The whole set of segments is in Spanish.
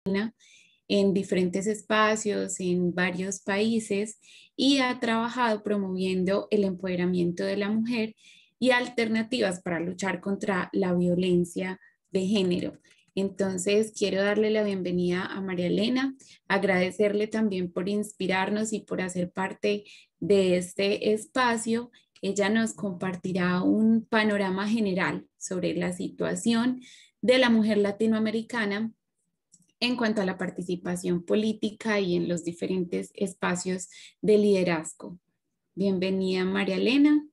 en diferentes espacios, en varios países, y ha trabajado promoviendo el empoderamiento de la mujer y alternativas para luchar contra la violencia de género. Entonces, quiero darle la bienvenida a María Elena, agradecerle también por inspirarnos y por hacer parte de este espacio. Ella nos compartirá un panorama general sobre la situación de la mujer latinoamericana en cuanto a la participación política y en los diferentes espacios de liderazgo. Bienvenida, María Elena.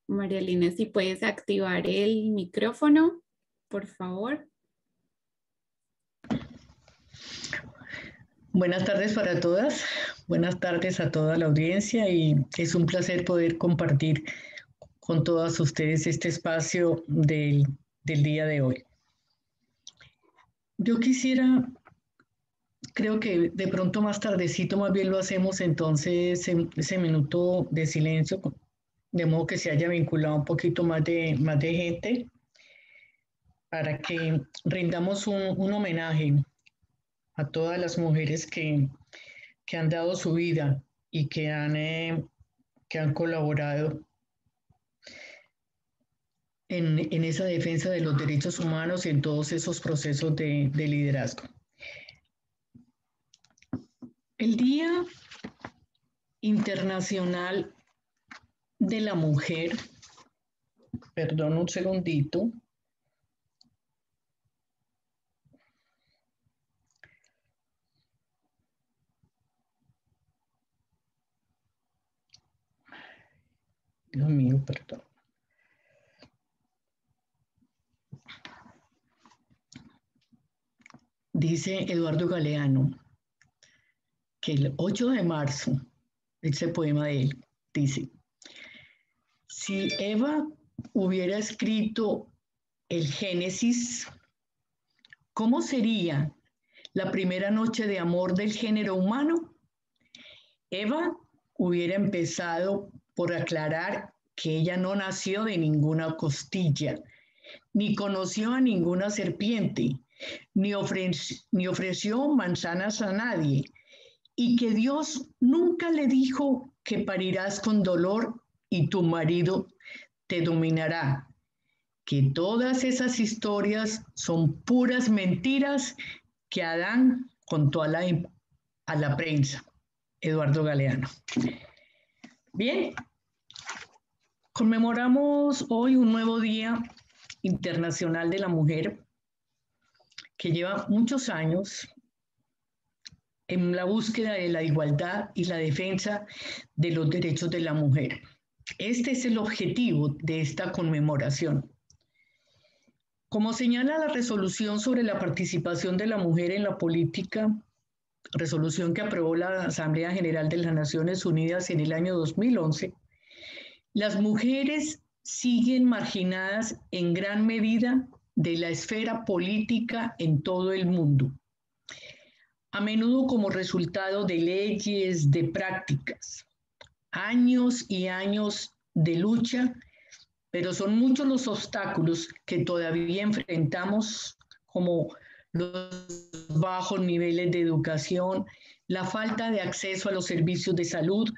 María Elena, si puedes activar el micrófono, por favor. Buenas tardes para todas, buenas tardes a toda la audiencia y es un placer poder compartir con todas ustedes este espacio del día de hoy. Yo quisiera, creo que de pronto más tardecito más bien lo hacemos entonces ese minuto de silencio, de modo que se haya vinculado un poquito más de gente para que rindamos un homenaje a todas las mujeres que han dado su vida y que han colaborado en esa defensa de los derechos humanos y en todos esos procesos de liderazgo. El Día Internacional de la Mujer, perdón un segundito. Dios mío, perdón. Dice Eduardo Galeano que el 8 de marzo, ese poema de él, dice: si Eva hubiera escrito el Génesis, ¿cómo sería la primera noche de amor del género humano? Eva hubiera empezado por aclarar que ella no nació de ninguna costilla, ni conoció a ninguna serpiente, ni ofreció manzanas a nadie, y que Dios nunca le dijo que parirás con dolor y tu marido te dominará, que todas esas historias son puras mentiras que Adán contó a la prensa. Eduardo Galeano. Bien, conmemoramos hoy un nuevo Día Internacional de la Mujer que lleva muchos años en la búsqueda de la igualdad y la defensa de los derechos de la mujer. Este es el objetivo de esta conmemoración. Como señala la resolución sobre la participación de la mujer en la política, resolución que aprobó la Asamblea General de las Naciones Unidas en el año 2011, las mujeres siguen marginadas en gran medida de la esfera política en todo el mundo, a menudo como resultado de leyes, de prácticas, años y años de lucha, pero son muchos los obstáculos que todavía enfrentamos, como los bajos niveles de educación, la falta de acceso a los servicios de salud,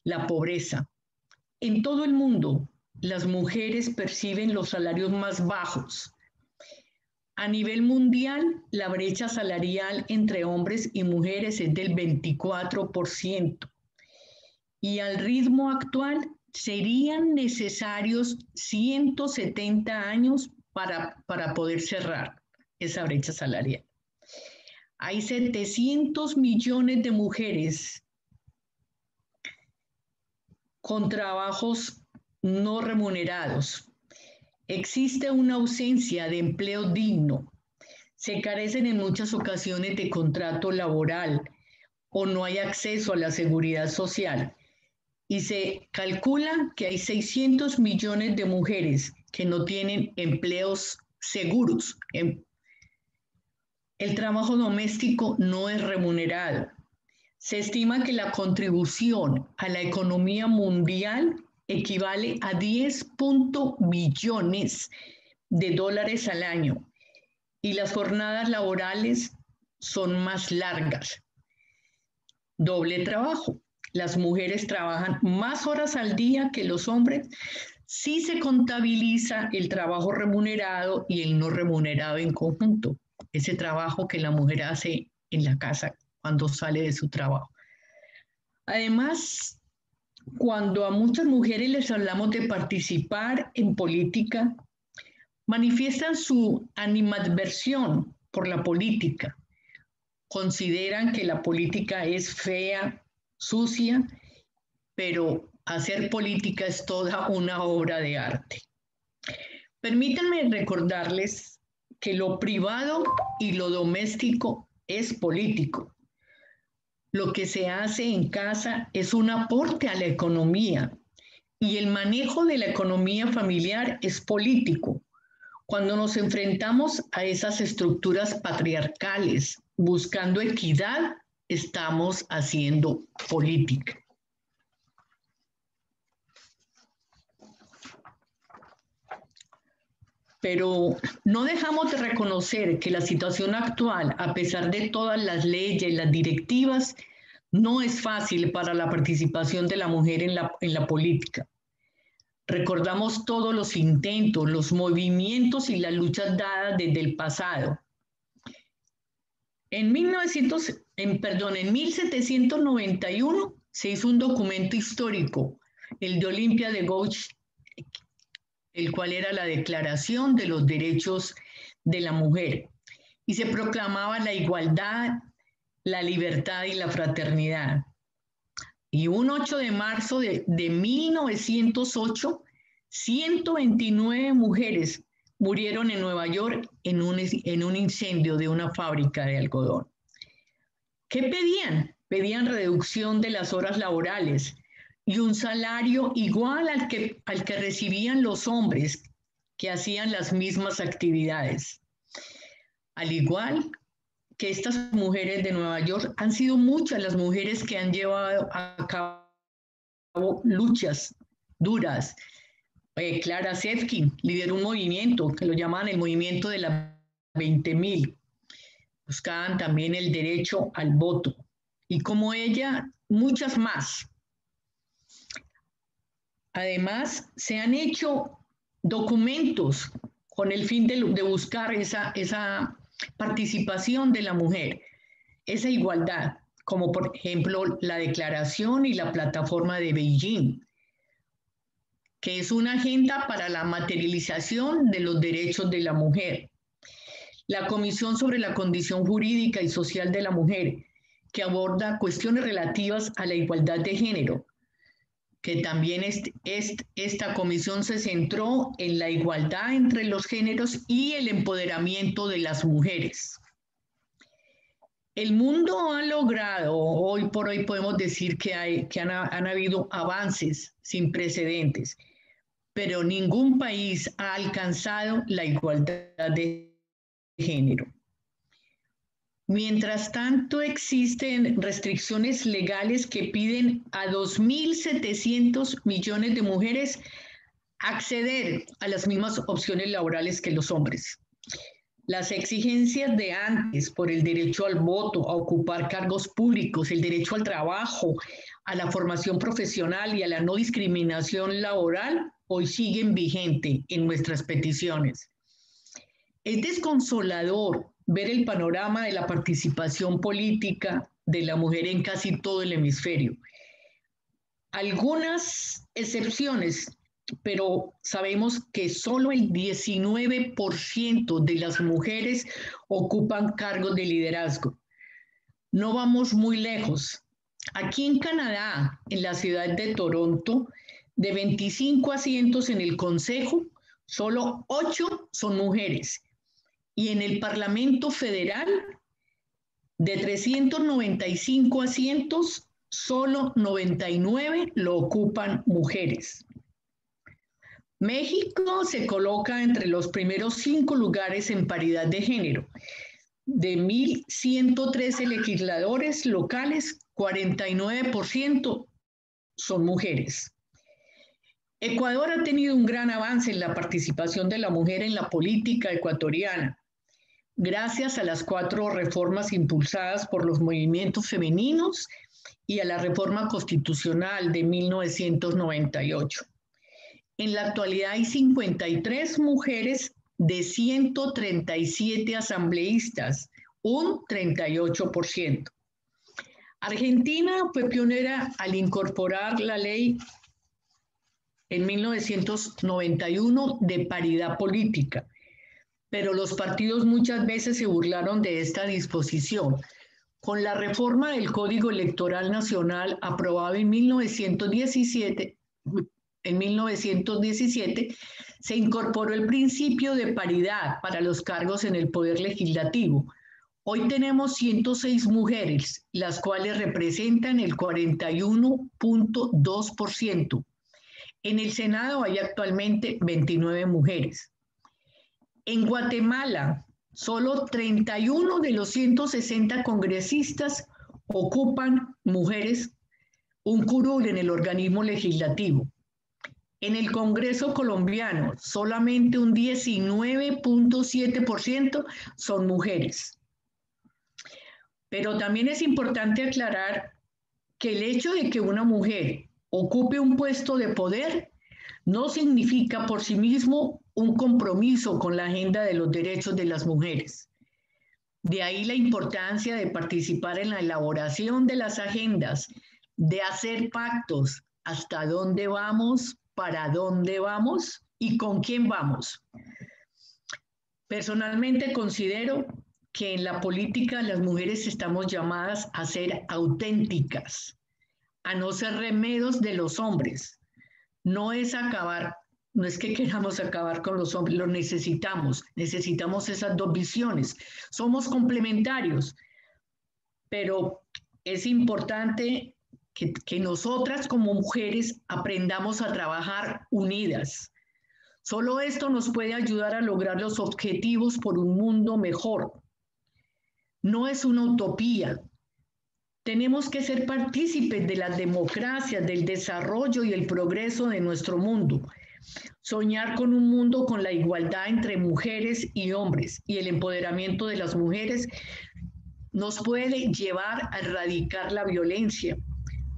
la pobreza. En todo el mundo, las mujeres perciben los salarios más bajos. A nivel mundial, la brecha salarial entre hombres y mujeres es del 24%. Y al ritmo actual serían necesarios 170 años para poder cerrar esa brecha salarial. Hay 700 millones de mujeres con trabajos no remunerados. Existe una ausencia de empleo digno. Se carecen en muchas ocasiones de contrato laboral o no hay acceso a la seguridad social. Y se calcula que hay 600 millones de mujeres que no tienen empleos seguros. El trabajo doméstico no es remunerado. Se estima que la contribución a la economía mundial equivale a 10 billones de dólares al año y las jornadas laborales son más largas. Doble trabajo. Las mujeres trabajan más horas al día que los hombres si se contabiliza el trabajo remunerado y el no remunerado en conjunto. Ese trabajo que la mujer hace en la casa cuando sale de su trabajo. Además, cuando a muchas mujeres les hablamos de participar en política, manifiestan su animadversión por la política. Consideran que la política es fea, sucia, pero hacer política es toda una obra de arte. Permítanme recordarles que lo privado y lo doméstico es político. Lo que se hace en casa es un aporte a la economía y el manejo de la economía familiar es político. Cuando nos enfrentamos a esas estructuras patriarcales buscando equidad, estamos haciendo política. Pero no dejamos de reconocer que la situación actual, a pesar de todas las leyes, las directivas, no es fácil para la participación de la mujer en la política. Recordamos todos los intentos, los movimientos y las luchas dadas desde el pasado. En 1791 se hizo un documento histórico, el de Olympia de Gouges, el cual era la Declaración de los Derechos de la Mujer, y se proclamaba la igualdad, la libertad y la fraternidad. Y un 8 de marzo de 1908, 129 mujeres murieron en Nueva York en un incendio de una fábrica de algodón. ¿Qué pedían? Pedían reducción de las horas laborales y un salario igual al que recibían los hombres que hacían las mismas actividades. Al igual que estas mujeres de Nueva York, han sido muchas las mujeres que han llevado a cabo luchas duras. Clara Zetkin lideró un movimiento que lo llamaban el movimiento de las 20.000. Buscaban también el derecho al voto. Y como ella, muchas más. Además, se han hecho documentos con el fin de buscar esa participación de la mujer, esa igualdad, como por ejemplo la Declaración y la Plataforma de Beijing, que es una agenda para la materialización de los derechos de la mujer. La Comisión sobre la Condición Jurídica y Social de la Mujer, que aborda cuestiones relativas a la igualdad de género, que también esta comisión se centró en la igualdad entre los géneros y el empoderamiento de las mujeres. El mundo ha logrado, hoy por hoy podemos decir que han habido avances sin precedentes, pero ningún país ha alcanzado la igualdad de género. Mientras tanto, existen restricciones legales que piden a 2.700 millones de mujeres acceder a las mismas opciones laborales que los hombres. Las exigencias de antes por el derecho al voto, a ocupar cargos públicos, el derecho al trabajo, a la formación profesional y a la no discriminación laboral, hoy siguen vigentes en nuestras peticiones. Es desconsolador ver el panorama de la participación política de la mujer en casi todo el hemisferio. Algunas excepciones, pero sabemos que solo el 19% de las mujeres ocupan cargos de liderazgo. No vamos muy lejos. Aquí en Canadá, en la ciudad de Toronto, de 25 asientos en el Consejo, solo 8 son mujeres. Y en el Parlamento Federal, de 395 asientos, solo 99 lo ocupan mujeres. México se coloca entre los primeros 5 lugares en paridad de género. De 1.113 legisladores locales, 49% son mujeres. Ecuador ha tenido un gran avance en la participación de la mujer en la política ecuatoriana, gracias a las 4 reformas impulsadas por los movimientos femeninos y a la reforma constitucional de 1998. En la actualidad hay 53 mujeres de 137 asambleístas, un 38%. Argentina fue pionera al incorporar la ley en 1991 de paridad política, pero los partidos muchas veces se burlaron de esta disposición. Con la reforma del Código Electoral Nacional aprobado en 1917, se incorporó el principio de paridad para los cargos en el Poder Legislativo. Hoy tenemos 106 mujeres, las cuales representan el 41.2%. En el Senado hay actualmente 29 mujeres. En Guatemala, solo 31 de los 160 congresistas ocupan mujeres un curul en el organismo legislativo. En el Congreso colombiano, solamente un 19.7% son mujeres. Pero también es importante aclarar que el hecho de que una mujer ocupe un puesto de poder no significa por sí mismo un compromiso con la agenda de los derechos de las mujeres. De ahí la importancia de participar en la elaboración de las agendas, de hacer pactos, hasta dónde vamos, para dónde vamos y con quién vamos. Personalmente considero que en la política las mujeres estamos llamadas a ser auténticas, a no ser remeros de los hombres. No es que queramos acabar con los hombres, lo necesitamos esas dos visiones. Somos complementarios, pero es importante que nosotras como mujeres aprendamos a trabajar unidas. Solo esto nos puede ayudar a lograr los objetivos por un mundo mejor. No es una utopía. Tenemos que ser partícipes de las democracias, del desarrollo y el progreso de nuestro mundo. Soñar con un mundo con la igualdad entre mujeres y hombres y el empoderamiento de las mujeres nos puede llevar a erradicar la violencia,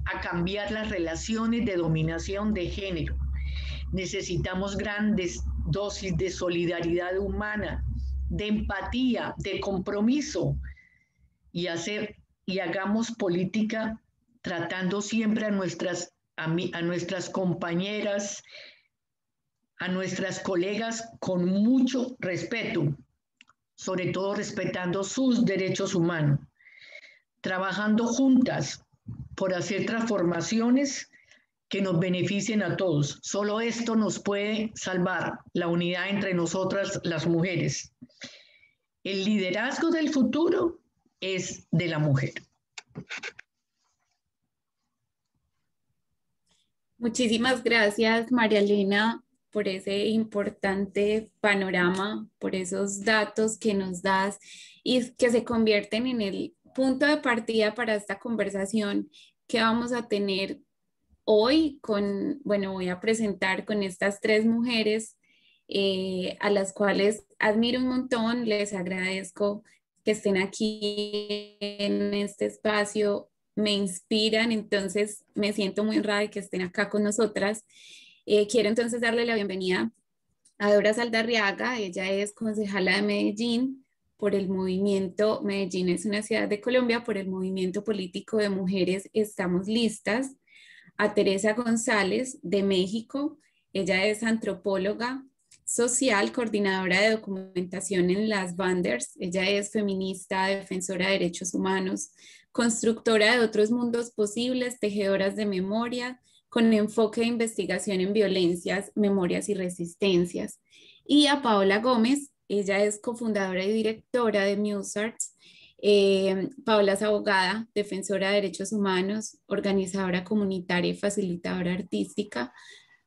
a cambiar las relaciones de dominación de género. Necesitamos grandes dosis de solidaridad humana, de empatía, de compromiso y hagamos política tratando siempre a nuestras compañeras, a nuestras colegas con mucho respeto, sobre todo respetando sus derechos humanos, trabajando juntas por hacer transformaciones que nos beneficien a todos. Solo esto nos puede salvar, la unidad entre nosotras las mujeres. El liderazgo del futuro es de la mujer. Muchísimas gracias, María Elena, por ese importante panorama, por esos datos que nos das y que se convierten en el punto de partida para esta conversación que vamos a tener hoy voy a presentar con estas 3 mujeres a las cuales admiro un montón, les agradezco que estén aquí en este espacio, me inspiran, entonces me siento muy honrada de que estén acá con nosotras. Quiero entonces darle la bienvenida a Dora Saldarriaga, ella es concejala de Medellín por el movimiento, Medellín es una ciudad de Colombia, por el movimiento político de mujeres Estamos Listas. A Teresa González de México, ella es antropóloga social, coordinadora de documentación en las Banders, ella es feminista, defensora de derechos humanos, constructora de otros mundos posibles, tejedoras de memoria, con enfoque de investigación en violencias, memorias y resistencias. Y a Paola Gómez, ella es cofundadora y directora de MuseArts. Paola es abogada, defensora de derechos humanos, organizadora comunitaria y facilitadora artística.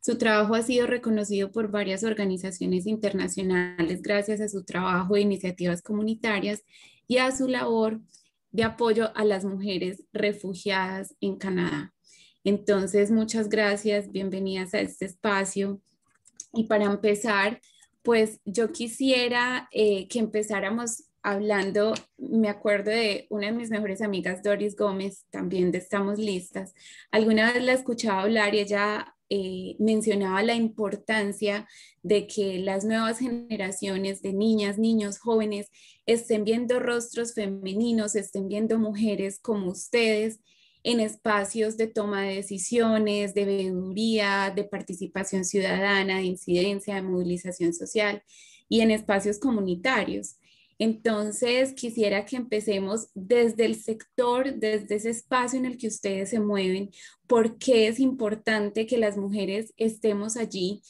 Su trabajo ha sido reconocido por varias organizaciones internacionales gracias a su trabajo de iniciativas comunitarias y a su labor de apoyo a las mujeres refugiadas en Canadá. Entonces, muchas gracias, bienvenidas a este espacio. Y para empezar, pues yo quisiera que empezáramos hablando, me acuerdo de una de mis mejores amigas, Doris Gómez, también de Estamos Listas. Alguna vez la escuchaba hablar y ella mencionaba la importancia de que las nuevas generaciones de niñas, niños, jóvenes estén viendo rostros femeninos, estén viendo mujeres como ustedes en espacios de toma de decisiones, de veeduría, de participación ciudadana, de incidencia, de movilización social y en espacios comunitarios. Entonces, quisiera que empecemos desde el sector, desde ese espacio en el que ustedes se mueven, por qué es importante que las mujeres estemos allí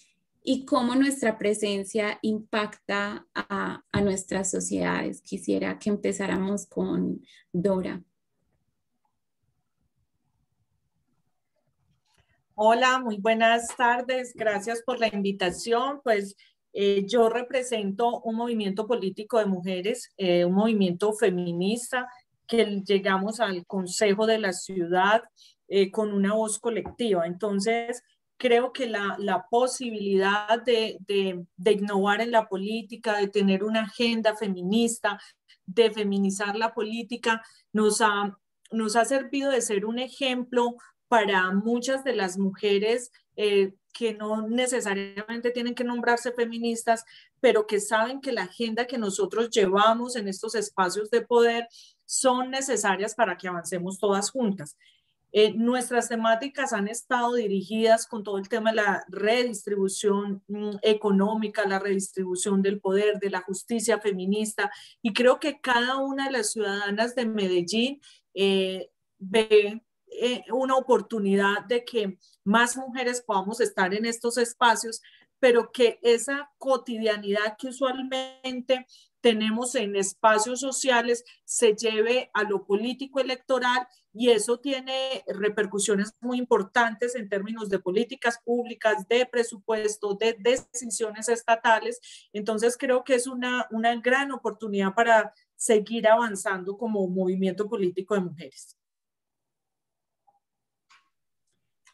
y cómo nuestra presencia impacta a nuestras sociedades. Quisiera que empezáramos con Dora. Hola, muy buenas tardes. Gracias por la invitación. Pues yo represento un movimiento político de mujeres, un movimiento feminista que llegamos al Consejo de la Ciudad con una voz colectiva. Entonces, creo que la posibilidad de innovar en la política, de tener una agenda feminista, de feminizar la política, nos ha servido de ser un ejemplo para muchas de las mujeres que no necesariamente tienen que nombrarse feministas, pero que saben que la agenda que nosotros llevamos en estos espacios de poder son necesarias para que avancemos todas juntas. Nuestras temáticas han estado dirigidas con todo el tema de la redistribución económica, la redistribución del poder, de la justicia feminista, y creo que cada una de las ciudadanas de Medellín ve una oportunidad de que más mujeres podamos estar en estos espacios, pero que esa cotidianidad que usualmente tenemos en espacios sociales se lleve a lo político electoral, y eso tiene repercusiones muy importantes en términos de políticas públicas, de presupuesto, de decisiones estatales. Entonces creo que es una gran oportunidad para seguir avanzando como movimiento político de mujeres.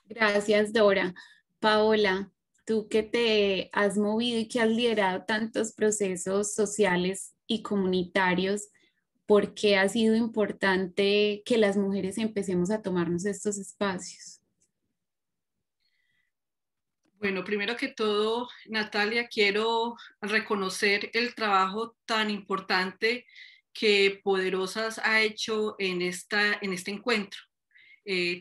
Gracias, Dora. Paola, tú que te has movido y que has liderado tantos procesos sociales y comunitarios, ¿por qué ha sido importante que las mujeres empecemos a tomarnos estos espacios? Bueno, primero que todo, Natalia, quiero reconocer el trabajo tan importante que Poderosas ha hecho en este encuentro.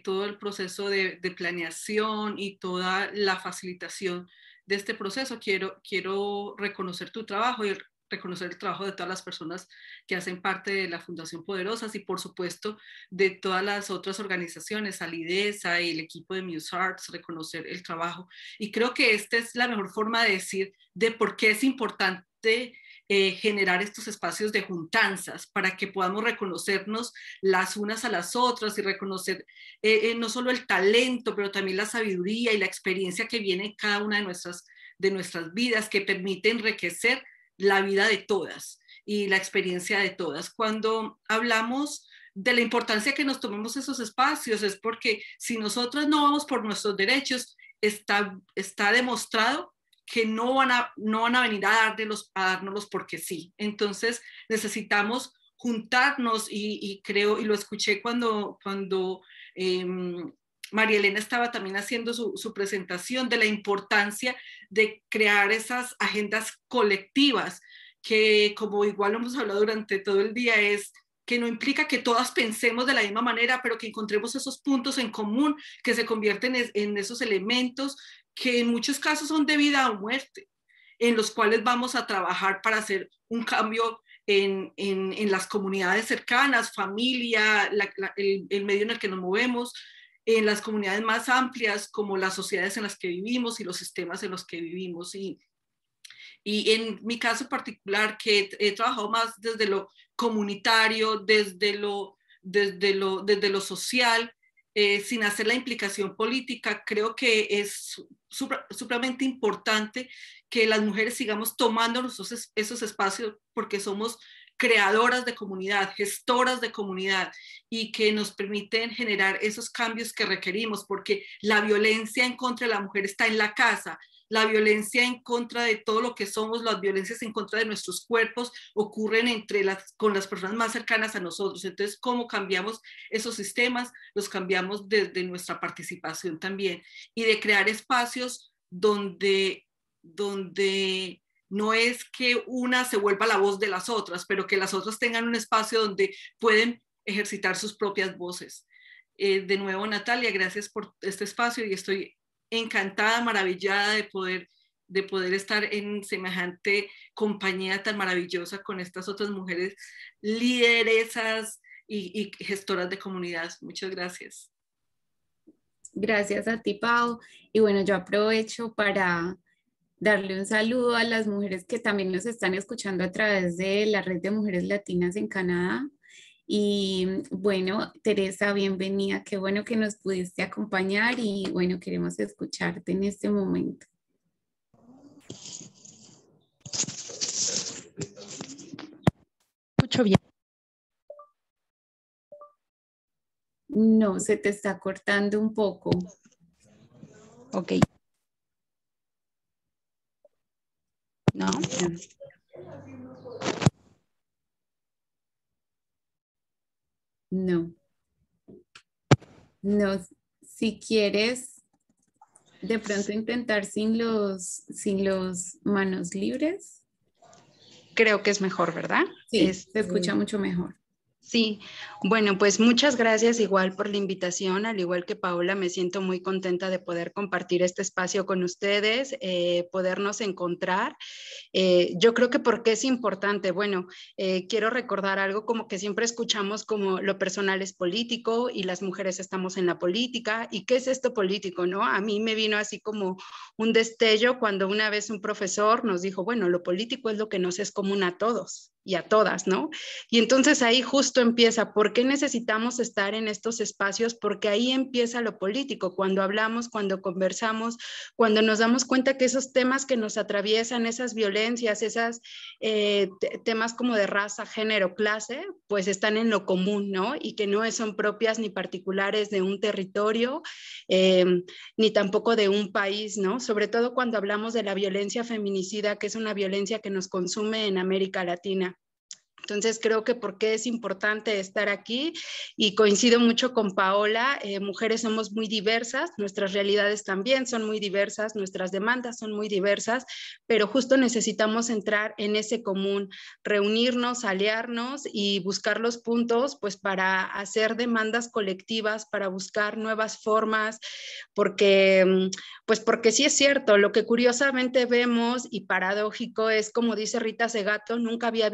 Todo el proceso de planeación y toda la facilitación de este proceso. Quiero reconocer tu trabajo y reconocer el trabajo de todas las personas que hacen parte de la Fundación Poderosas y por supuesto de todas las otras organizaciones, Alidesa y el equipo de Muse Arts, reconocer el trabajo. Y creo que esta es la mejor forma de decir de por qué es importante generar estos espacios de juntanzas para que podamos reconocernos las unas a las otras y reconocer no solo el talento, pero también la sabiduría y la experiencia que viene en cada una de nuestras vidas, que permite enriquecer la vida de todas y la experiencia de todas. Cuando hablamos de la importancia que nos tomemos esos espacios, es porque si nosotros no vamos por nuestros derechos, está demostrado que no van a venir a dárnoslos porque sí. Entonces necesitamos juntarnos y creo, y lo escuché cuando María Elena estaba también haciendo su presentación, de la importancia de crear esas agendas colectivas, que como igual hemos hablado durante todo el día, es que no implica que todas pensemos de la misma manera, pero que encontremos esos puntos en común que se convierten en esos elementos que en muchos casos son de vida o muerte, en los cuales vamos a trabajar para hacer un cambio en las comunidades cercanas, familia, el medio en el que nos movemos, en las comunidades más amplias como las sociedades en las que vivimos y los sistemas en los que vivimos. Y en mi caso particular, que he trabajado más desde lo comunitario, desde lo social, sin hacer la implicación política. Creo que es supremamente importante que las mujeres sigamos tomando esos espacios porque somos creadoras de comunidad, gestoras de comunidad y que nos permiten generar esos cambios que requerimos, porque la violencia en contra de la mujer está en la casa. La violencia en contra de todo lo que somos, las violencias en contra de nuestros cuerpos ocurren con las personas más cercanas a nosotros. Entonces, ¿cómo cambiamos esos sistemas? Los cambiamos desde nuestra participación también y de crear espacios donde no es que una se vuelva la voz de las otras, pero que las otras tengan un espacio donde pueden ejercitar sus propias voces. De nuevo, Natalia, gracias por este espacio y estoy encantada, maravillada de poder estar en semejante compañía tan maravillosa con estas otras mujeres lideresas y gestoras de comunidad. Muchas gracias. Gracias a ti, Pau. Y bueno, yo aprovecho para darle un saludo a las mujeres que también nos están escuchando a través de la Red de Mujeres Latinas en Canadá. Y bueno, Teresa, bienvenida. Qué bueno que nos pudiste acompañar y bueno, queremos escucharte en este momento. Escucho bien. No, se te está cortando un poco. Ok. ¿No? No. No, si quieres de pronto intentar sin los manos libres. Creo que es mejor, ¿verdad? Sí, se escucha mucho mejor. Sí, bueno, pues muchas gracias igual por la invitación, al igual que Paola, me siento muy contenta de poder compartir este espacio con ustedes, podernos encontrar. Yo creo que porque es importante, bueno, quiero recordar algo como que siempre escuchamos como lo personal es político y las mujeres estamos en la política. ¿Y qué es esto político, no? A mí me vino así como un destello cuando una vez un profesor nos dijo, bueno, lo político es lo que nos es común a todos y a todas, ¿no? Y entonces ahí justo empieza, ¿por qué necesitamos estar en estos espacios? Porque ahí empieza lo político, cuando hablamos, cuando conversamos, cuando nos damos cuenta que esos temas que nos atraviesan, esas violencias, esos temas como de raza, género, clase, pues están en lo común, ¿no? Y que no son propias ni particulares de un territorio, ni tampoco de un país, ¿no? Sobre todo cuando hablamos de la violencia feminicida, que es una violencia que nos consume en América Latina. Entonces creo que porque es importante estar aquí y coincido mucho con Paola, mujeres somos muy diversas, nuestras realidades también son muy diversas, nuestras demandas son muy diversas, pero justo necesitamos entrar en ese común, reunirnos, aliarnos y buscar los puntos pues para hacer demandas colectivas, para buscar nuevas formas, porque sí es cierto, lo que curiosamente vemos y paradójico es como dice Rita Segato, nunca había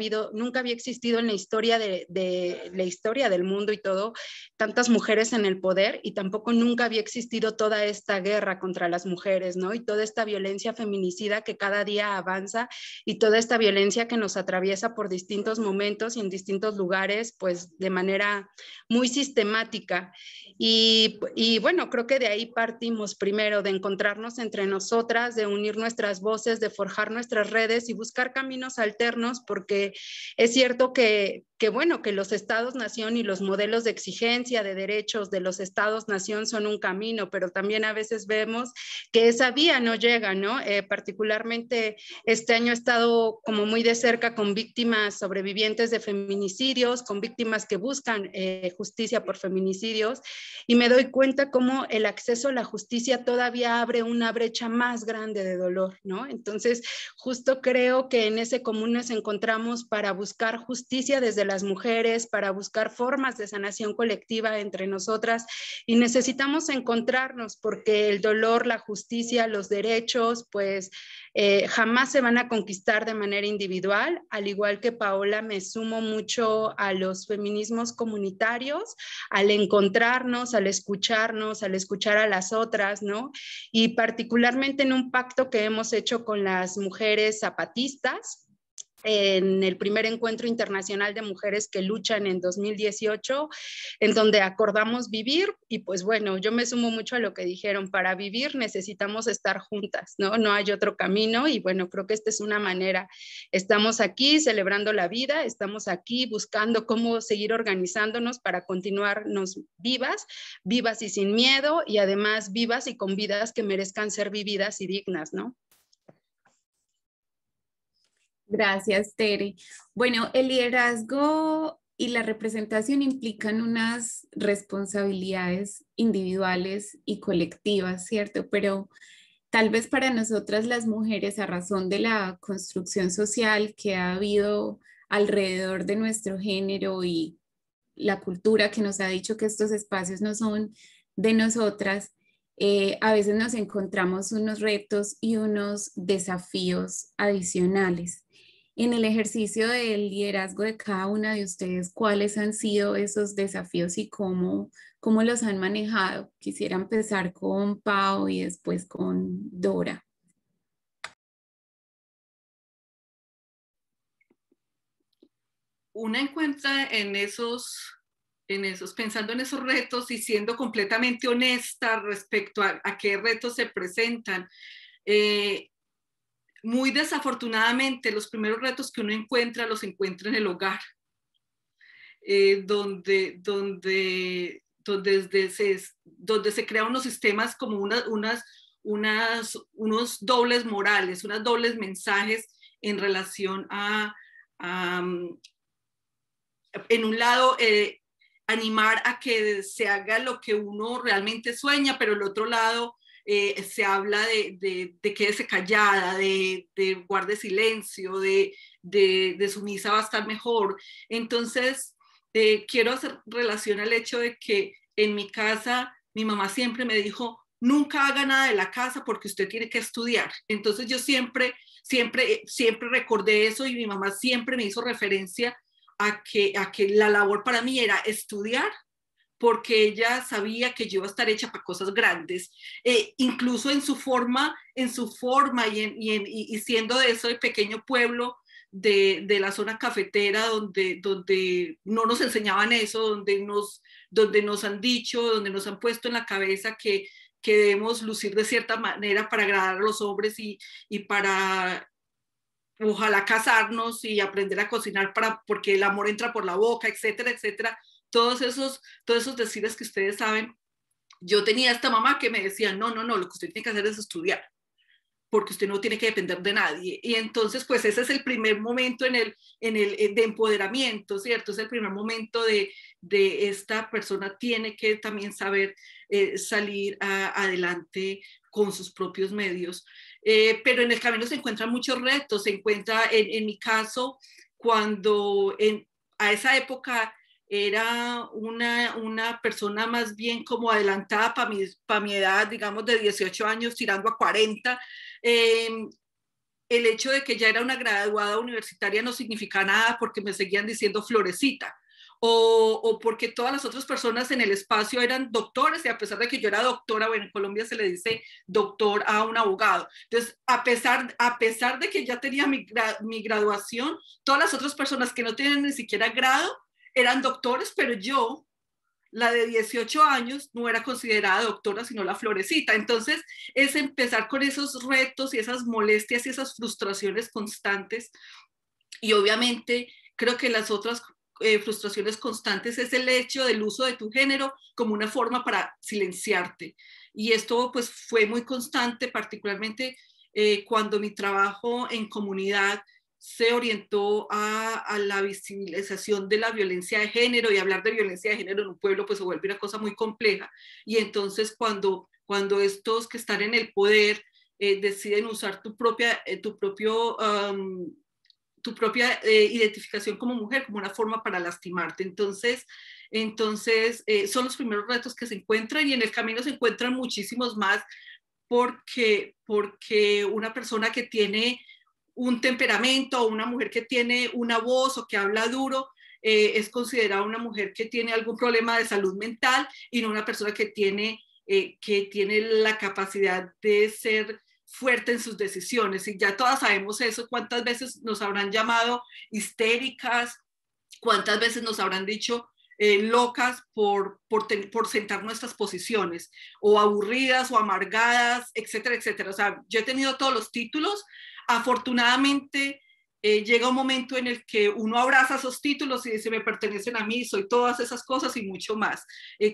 existido en la historia la historia del mundo y todo, tantas mujeres en el poder y tampoco nunca había existido toda esta guerra contra las mujeres, ¿no? Y toda esta violencia feminicida que cada día avanza y toda esta violencia que nos atraviesa por distintos momentos y en distintos lugares, pues de manera muy sistemática. Y bueno, creo que de ahí partimos primero, de encontrarnos entre nosotras, de unir nuestras voces, de forjar nuestras redes y buscar caminos alternos, porque es cierto que bueno, que los estados-nación y los modelos de exigencia de derechos de los estados-nación son un camino, pero también a veces vemos que esa vía no llega, ¿no? Particularmente este año he estado como muy de cerca con víctimas sobrevivientes de feminicidios, con víctimas que buscan justicia por feminicidios y me doy cuenta cómo el acceso a la justicia todavía abre una brecha más grande de dolor, ¿no? Entonces, justo creo que en ese común nos encontramos para buscar justicia desde las mujeres, para buscar formas de sanación colectiva entre nosotras y necesitamos encontrarnos porque el dolor, la justicia, los derechos, pues jamás se van a conquistar de manera individual. Al igual que Paola, me sumo mucho a los feminismos comunitarios, al encontrarnos, al escuchar a las otras, ¿no? Y particularmente en un pacto que hemos hecho con las mujeres zapatistas, en el primer encuentro internacional de mujeres que luchan en 2018, en donde acordamos vivir. Y pues bueno, yo me sumo mucho a lo que dijeron: para vivir necesitamos estar juntas, ¿no? No hay otro camino. Y bueno, creo que esta es una manera. Estamos aquí celebrando la vida, estamos aquí buscando cómo seguir organizándonos para continuarnos vivas, vivas y sin miedo, y además vivas y con vidas que merezcan ser vividas y dignas, ¿no? Gracias, Tere. Bueno, el liderazgo y la representación implican unas responsabilidades individuales y colectivas, ¿cierto? Pero tal vez para nosotras las mujeres, a razón de la construcción social que ha habido alrededor de nuestro género y la cultura que nos ha dicho que estos espacios no son de nosotras, a veces nos encontramos unos retos y unos desafíos adicionales. En el ejercicio del liderazgo de cada una de ustedes, ¿cuáles han sido esos desafíos y cómo los han manejado? Quisiera empezar con Pau y después con Dora. Una encuentra pensando en esos retos y siendo completamente honesta respecto a qué retos se presentan. Muy desafortunadamente, los primeros retos que uno encuentra los encuentra en el hogar, donde se crean unos sistemas como unos dobles morales, unos dobles mensajes en relación en un lado, animar a que se haga lo que uno realmente sueña, pero el otro lado se habla de quédese callada, de guarde silencio, de sumisa va a estar mejor. Entonces, quiero hacer relación al hecho de que en mi casa mi mamá siempre me dijo: nunca haga nada de la casa porque usted tiene que estudiar. Entonces yo siempre recordé eso, y mi mamá siempre me hizo referencia a que la labor para mí era estudiar, porque ella sabía que yo iba a estar hecha para cosas grandes, incluso en su forma y siendo de ese pequeño pueblo de la zona cafetera, donde no nos enseñaban eso, donde nos han dicho, donde nos han puesto en la cabeza que debemos lucir de cierta manera para agradar a los hombres y para ojalá casarnos y aprender a cocinar porque el amor entra por la boca, etcétera, etcétera. Todos esos decires que ustedes saben. Yo tenía esta mamá que me decía: no, lo que usted tiene que hacer es estudiar, porque usted no tiene que depender de nadie. Y entonces, pues ese es el primer momento de empoderamiento, ¿cierto? Es el primer momento de esta persona tiene que también saber salir adelante con sus propios medios. Pero en el camino se encuentran muchos retos. Se encuentra, en mi caso, cuando a esa época era una persona más bien como adelantada para mi edad, digamos de 18 años, tirando a 40. El hecho de que ya era una graduada universitaria no significa nada, porque me seguían diciendo Florecita, o porque todas las otras personas en el espacio eran doctores, y a pesar de que yo era doctora, bueno, en Colombia se le dice doctor a un abogado. Entonces, a pesar de que ya tenía mi graduación, todas las otras personas que no tienen ni siquiera grado eran doctores, pero yo, la de 18 años, no era considerada doctora, sino la Florecita. Entonces, es empezar con esos retos y esas molestias y esas frustraciones constantes. Y obviamente, creo que las otras frustraciones constantes es el hecho del uso de tu género como una forma para silenciarte. Y esto pues fue muy constante, particularmente cuando mi trabajo en comunidad se orientó a la visibilización de la violencia de género, y hablar de violencia de género en un pueblo pues se vuelve una cosa muy compleja. Y entonces cuando estos que están en el poder deciden usar tu propia identificación como mujer como una forma para lastimarte. Entonces son los primeros retos que se encuentran, y en el camino se encuentran muchísimos más, porque una persona que tiene un temperamento, o una mujer que tiene una voz o que habla duro, es considerada una mujer que tiene algún problema de salud mental, y no una persona que tiene la capacidad de ser fuerte en sus decisiones, y ya todas sabemos eso. ¿Cuántas veces nos habrán llamado histéricas? ¿Cuántas veces nos habrán dicho locas por sentar nuestras posiciones, o aburridas o amargadas, etcétera, etcétera? O sea, yo he tenido todos los títulos. Afortunadamente, llega un momento en el que uno abraza esos títulos y dice, me pertenecen a mí, soy todas esas cosas y mucho más,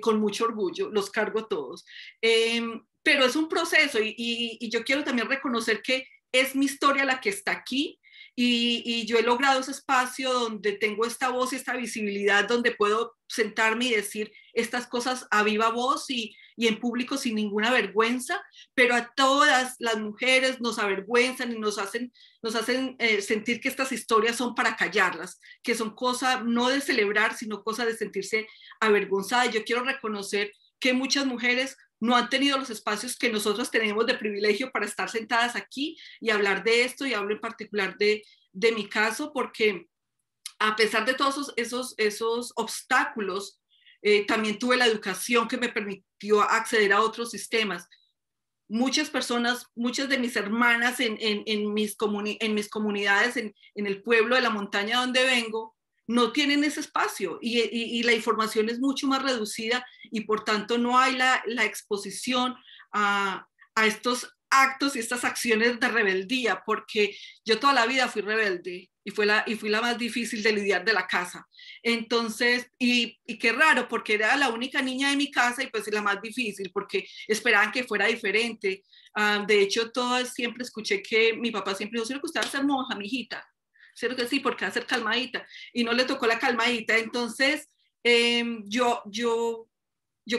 con mucho orgullo, los cargo todos. Pero es un proceso, y yo quiero también reconocer que es mi historia la que está aquí, y yo he logrado ese espacio donde tengo esta voz y esta visibilidad, donde puedo sentarme y decir estas cosas a viva voz y en público sin ninguna vergüenza, pero a todas las mujeres nos avergüenzan y nos hacen sentir que estas historias son para callarlas, que son cosas no de celebrar, sino cosas de sentirse avergonzadas. Yo quiero reconocer que muchas mujeres no han tenido los espacios que nosotros tenemos de privilegio para estar sentadas aquí y hablar de esto, y hablo en particular de mi caso, porque a pesar de todos esos obstáculos, también tuve la educación que me permitió acceder a otros sistemas. Muchas personas, muchas de mis hermanas en mis comunidades, en el pueblo de la montaña donde vengo, no tienen ese espacio, y la información es mucho más reducida, y por tanto no hay la exposición a estos actos y estas acciones de rebeldía, porque yo toda la vida fui rebelde y fui la más difícil de lidiar de la casa. Entonces, y qué raro, porque era la única niña de mi casa y pues la más difícil, porque esperaban que fuera diferente. De hecho, siempre escuché que mi papá siempre dijo, ¿sí lo que usted va a ser monja, mijita? ¿Cierto que sí? Porque va a ser calmadita, y no le tocó la calmadita. Entonces, yo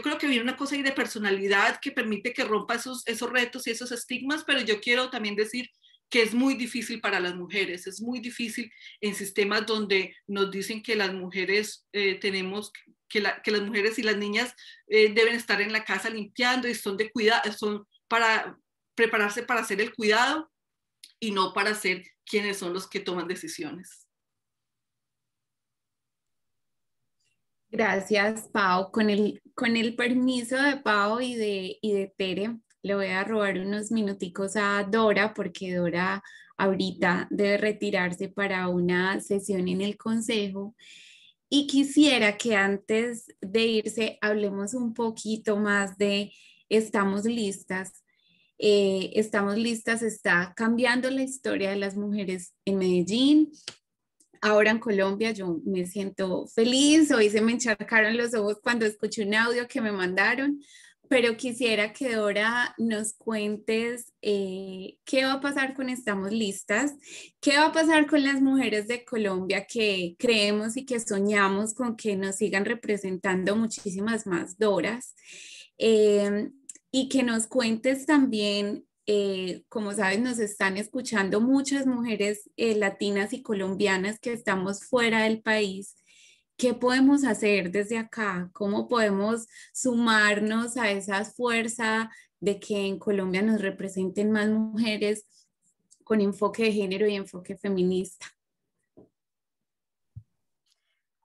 creo que viene una cosa ahí de personalidad que permite que rompa esos retos y esos estigmas, pero yo quiero también decir que es muy difícil para las mujeres, es muy difícil en sistemas donde nos dicen que las mujeres que las mujeres y las niñas deben estar en la casa limpiando, y son para prepararse para hacer el cuidado y no para ser quienes son los que toman decisiones. Gracias, Pau. Con el permiso de Pau y de Tere, le voy a robar unos minuticos a Dora, porque Dora ahorita debe retirarse para una sesión en el consejo. Y quisiera que antes de irse hablemos un poquito más de Estamos Listas. Estamos Listas está cambiando la historia de las mujeres en Medellín. Ahora en Colombia yo me siento feliz. Hoy se me encharcaron los ojos cuando escuché un audio que me mandaron, pero quisiera que Dora nos cuentes qué va a pasar con Estamos Listas, qué va a pasar con las mujeres de Colombia que creemos y que soñamos con que nos sigan representando muchísimas más Doras, y que nos cuentes también. Como sabes, nos están escuchando muchas mujeres latinas y colombianas que estamos fuera del país. ¿Qué podemos hacer desde acá? ¿Cómo podemos sumarnos a esa fuerza de que en Colombia nos representen más mujeres con enfoque de género y enfoque feminista?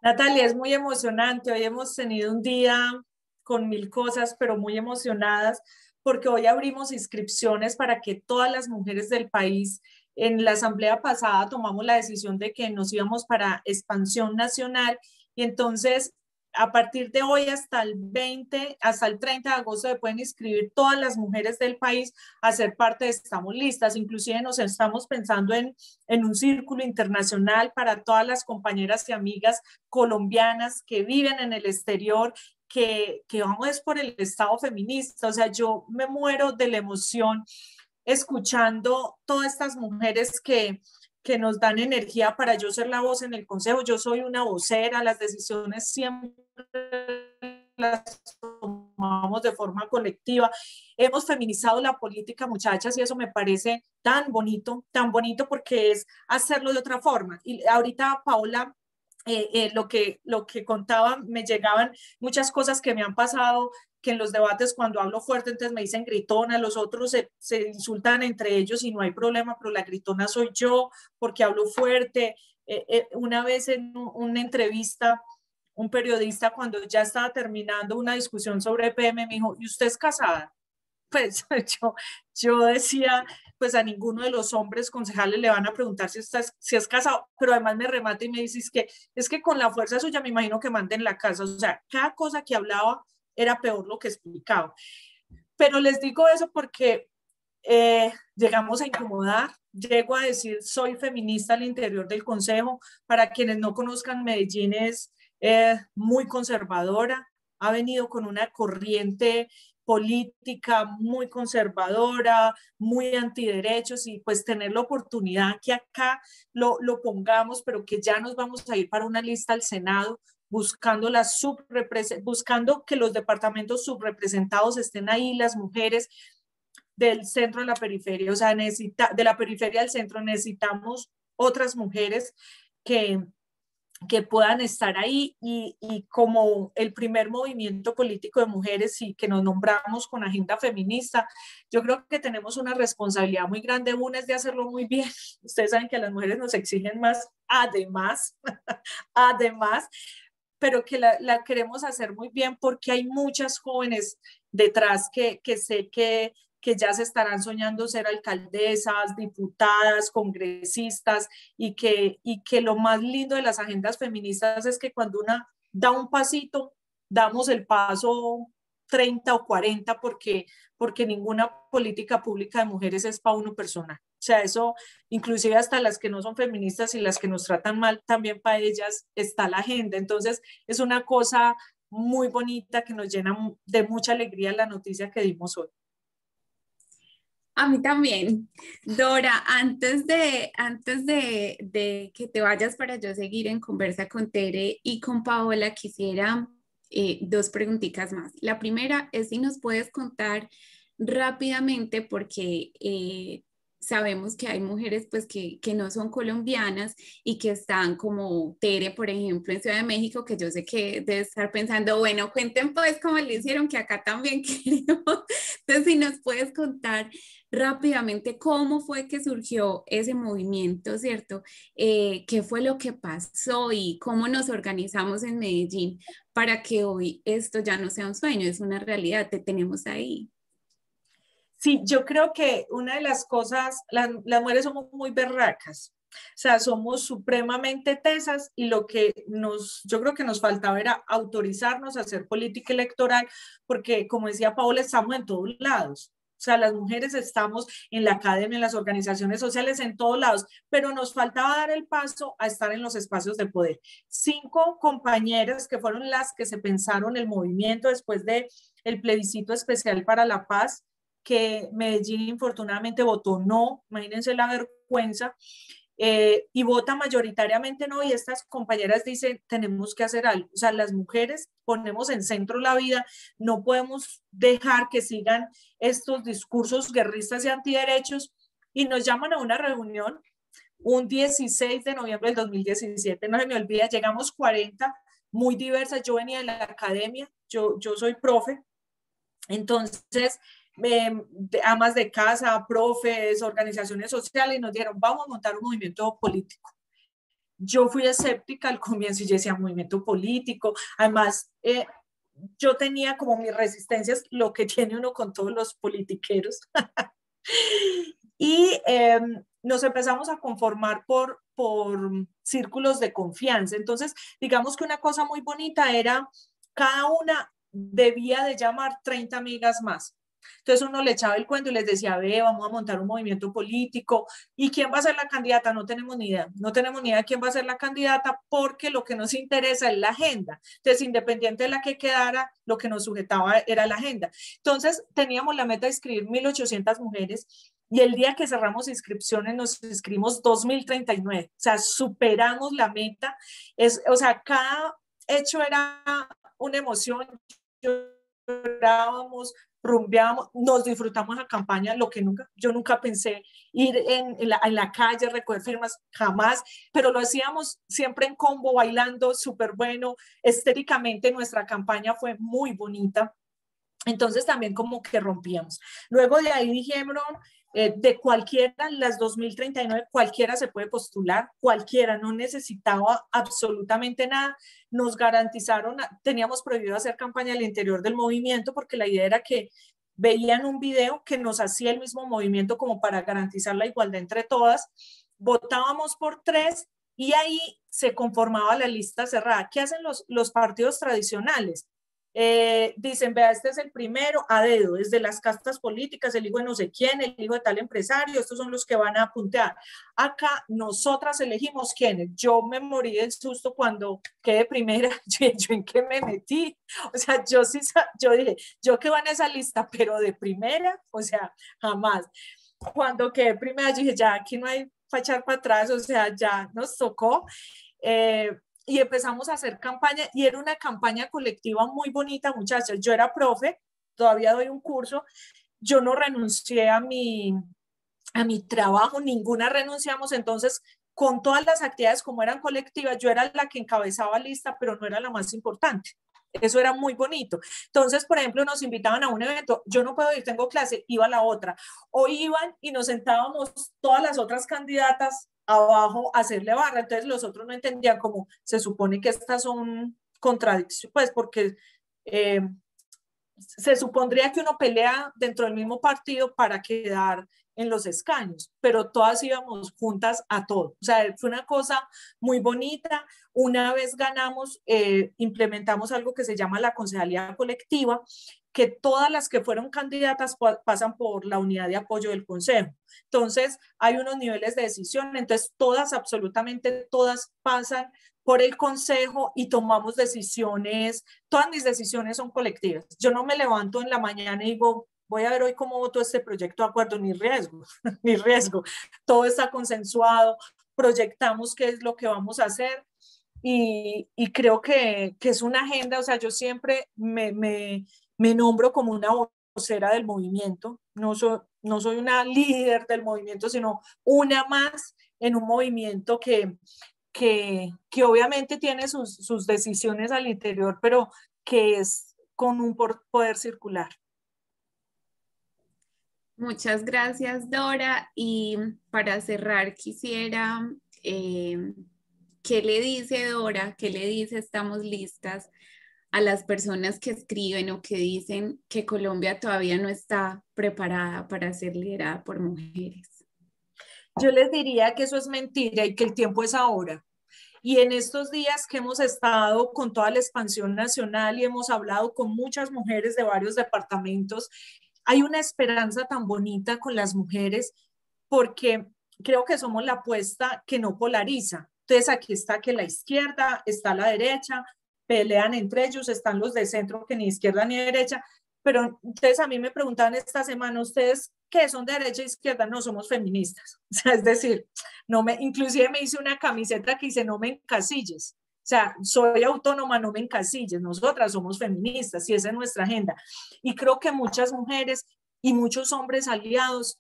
Natalia, es muy emocionante. Hoy hemos tenido un día con mil cosas, pero muy emocionadas, porque hoy abrimos inscripciones para que todas las mujeres del país, en la asamblea pasada tomamos la decisión de que nos íbamos para expansión nacional, y entonces a partir de hoy hasta el 30 de agosto se pueden inscribir todas las mujeres del país a ser parte de Estamos Listas. Inclusive nos estamos pensando en un círculo internacional para todas las compañeras y amigas colombianas que viven en el exterior, que vamos por el Estado feminista. O sea, yo me muero de la emoción escuchando todas estas mujeres que nos dan energía para yo ser la voz en el consejo. Yo soy una vocera, las decisiones siempre las tomamos de forma colectiva. Hemos feminizado la política, muchachas, y eso me parece tan bonito porque es hacerlo de otra forma. Y ahorita, Paola, lo que contaba, me llegaban muchas cosas que me han pasado, que en los debates cuando hablo fuerte, entonces me dicen gritona, los otros se insultan entre ellos y no hay problema, pero la gritona soy yo porque hablo fuerte. Una vez en una entrevista, un periodista, cuando ya estaba terminando una discusión sobre EPM, me dijo, ¿y usted es casada? pues yo decía, pues a ninguno de los hombres concejales le van a preguntar si es casado, pero además me remata y me dice, es que con la fuerza suya me imagino que manden la casa, o sea, cada cosa que hablaba era peor lo que explicaba. Pero les digo eso porque llegamos a incomodar, llego a decir soy feminista al interior del consejo. Para quienes no conozcan, Medellín es muy conservadora, ha venido con una corriente política muy conservadora, muy antiderechos, y pues tener la oportunidad que acá lo pongamos, pero que ya nos vamos a ir para una lista al Senado, buscando, buscando que los departamentos subrepresentados estén ahí, las mujeres del centro a la periferia, o sea, de la periferia al centro necesitamos otras mujeres que puedan estar ahí, y como el primer movimiento político de mujeres y que nos nombramos con agenda feminista, yo creo que tenemos una responsabilidad muy grande. Una es de hacerlo muy bien. Ustedes saben que a las mujeres nos exigen más, además, además, pero que la queremos hacer muy bien porque hay muchas jóvenes detrás que sé que ya se estarán soñando ser alcaldesas, diputadas, congresistas, y que lo más lindo de las agendas feministas es que cuando una da un pasito, damos el paso 30 o 40, porque ninguna política pública de mujeres es para uno personal. O sea, eso, inclusive hasta las que no son feministas y las que nos tratan mal, también para ellas está la agenda. Entonces, es una cosa muy bonita que nos llena de mucha alegría la noticia que dimos hoy. A mí también. Dora, antes de que te vayas para yo seguir en conversa con Tere y con Paola, quisiera dos preguntitas más. La primera es si nos puedes contar rápidamente, porque sabemos que hay mujeres pues que no son colombianas y que están como Tere, por ejemplo, en Ciudad de México, que yo sé que debe estar pensando, bueno, cuenten pues cómo le hicieron, que acá también queremos. Entonces, si nos puedes contar rápidamente cómo fue que surgió ese movimiento, ¿cierto? ¿Qué fue lo que pasó y cómo nos organizamos en Medellín para que hoy esto ya no sea un sueño, es una realidad, te tenemos ahí? Sí, yo creo que una de las cosas, las mujeres somos muy berracas, o sea, somos supremamente tesas, y yo creo que nos faltaba era autorizarnos a hacer política electoral, porque como decía Paola, estamos en todos lados. O sea, las mujeres estamos en la academia, en las organizaciones sociales, en todos lados, pero nos faltaba dar el paso a estar en los espacios de poder. 5 compañeras que fueron las que se pensaron el movimiento después del plebiscito especial para la paz, que Medellín infortunadamente votó no, imagínense la vergüenza, y vota mayoritariamente no, y estas compañeras dicen, tenemos que hacer algo. O sea, las mujeres ponemos en centro la vida, no podemos dejar que sigan estos discursos guerristas y antiderechos, y nos llaman a una reunión un 16 de noviembre del 2017, no se me olvida, llegamos 40, muy diversas. Yo venía de la academia, yo soy profe, entonces amas de casa, profes, organizaciones sociales, y nos dijeron, vamos a montar un movimiento político. Yo fui escéptica al comienzo y yo decía, movimiento político, además yo tenía como mis resistencias, lo que tiene uno con todos los politiqueros, y nos empezamos a conformar por círculos de confianza. Entonces, digamos que una cosa muy bonita era, cada una debía de llamar 30 amigas más. Entonces uno le echaba el cuento y les decía, ve, vamos a montar un movimiento político. ¿Y quién va a ser la candidata? No tenemos ni idea. No tenemos ni idea de quién va a ser la candidata, porque lo que nos interesa es la agenda. Entonces, independiente de la que quedara, lo que nos sujetaba era la agenda. Entonces, teníamos la meta de inscribir 1.800 mujeres, y el día que cerramos inscripciones nos inscribimos 2.039. O sea, superamos la meta. O sea, cada hecho era una emoción. Llorábamos, rumbeábamos, nos disfrutamos la campaña, lo que yo nunca pensé ir en la calle, recoger firmas, jamás, pero lo hacíamos siempre en combo, bailando, súper bueno. Estéticamente nuestra campaña fue muy bonita. Entonces también como que rompíamos. Luego de ahí dijeron, de cualquiera, las 2.039, cualquiera se puede postular, cualquiera, no necesitaba absolutamente nada. Nos garantizaron, teníamos prohibido hacer campaña al interior del movimiento, porque la idea era que veían un video que nos hacía el mismo movimiento como para garantizar la igualdad entre todas, votábamos por 3 y ahí se conformaba la lista cerrada. ¿Qué hacen los partidos tradicionales? Dicen, vea, este es el primero a dedo, desde las castas políticas, el hijo de no sé quién, el hijo de tal empresario, estos son los que van a puntear. Acá nosotras elegimos quiénes. Yo me morí del susto cuando quedé primera. Yo en qué me metí. O sea, yo dije, yo quedo en esa lista, pero de primera, o sea, jamás. Cuando quedé primera, yo dije, ya aquí no hay para echar para atrás, o sea, ya nos tocó. Y empezamos a hacer campaña y era una campaña colectiva muy bonita, muchachas. Yo era profe, todavía doy un curso, yo no renuncié a mi trabajo, ninguna renunciamos, entonces con todas las actividades como eran colectivas, yo era la que encabezaba lista, pero no era la más importante. Eso era muy bonito. Entonces, por ejemplo, nos invitaban a un evento, yo no puedo ir, tengo clase, iba a la otra. O iban y nos sentábamos todas las otras candidatas abajo a hacerle barra. Entonces los otros no entendían cómo se supone que estas son contradicciones, pues porque se supondría que uno pelea dentro del mismo partido para quedar en los escaños, pero todas íbamos juntas a todo. O sea, fue una cosa muy bonita. Una vez ganamos, implementamos algo que se llama la concejalía colectiva, que todas las que fueron candidatas pasan por la unidad de apoyo del consejo. Entonces, hay unos niveles de decisión, entonces todas, absolutamente todas pasan por el consejo y tomamos decisiones. Todas mis decisiones son colectivas. Yo no me levanto en la mañana y digo, voy a ver hoy cómo voto este proyecto de acuerdo, ni riesgo, ni riesgo. Todo está consensuado, proyectamos qué es lo que vamos a hacer y creo que es una agenda. O sea, yo siempre me nombro como una vocera del movimiento. No soy una líder del movimiento, sino una más en un movimiento que obviamente tiene sus decisiones al interior, pero que es con un poder circular. Muchas gracias, Dora. Y para cerrar, quisiera, ¿qué le dice Dora? ¿Qué le dice estamos listas a las personas que escriben o que dicen que Colombia todavía no está preparada para ser liderada por mujeres? Yo les diría que eso es mentira y que el tiempo es ahora. Y en estos días que hemos estado con toda la expansión nacional y hemos hablado con muchas mujeres de varios departamentos, hay una esperanza tan bonita con las mujeres porque creo que somos la apuesta que no polariza. Entonces aquí está que la izquierda, está la derecha, pelean entre ellos, están los de centro que ni izquierda ni derecha, pero entonces a mí me preguntaban esta semana, ¿ustedes qué son de derecha e izquierda? No, somos feministas. O sea, es decir, inclusive me hice una camiseta que dice no me encasilles. O sea, soy autónoma, no me encasilles. Nosotras somos feministas y esa es nuestra agenda. Y creo que muchas mujeres y muchos hombres aliados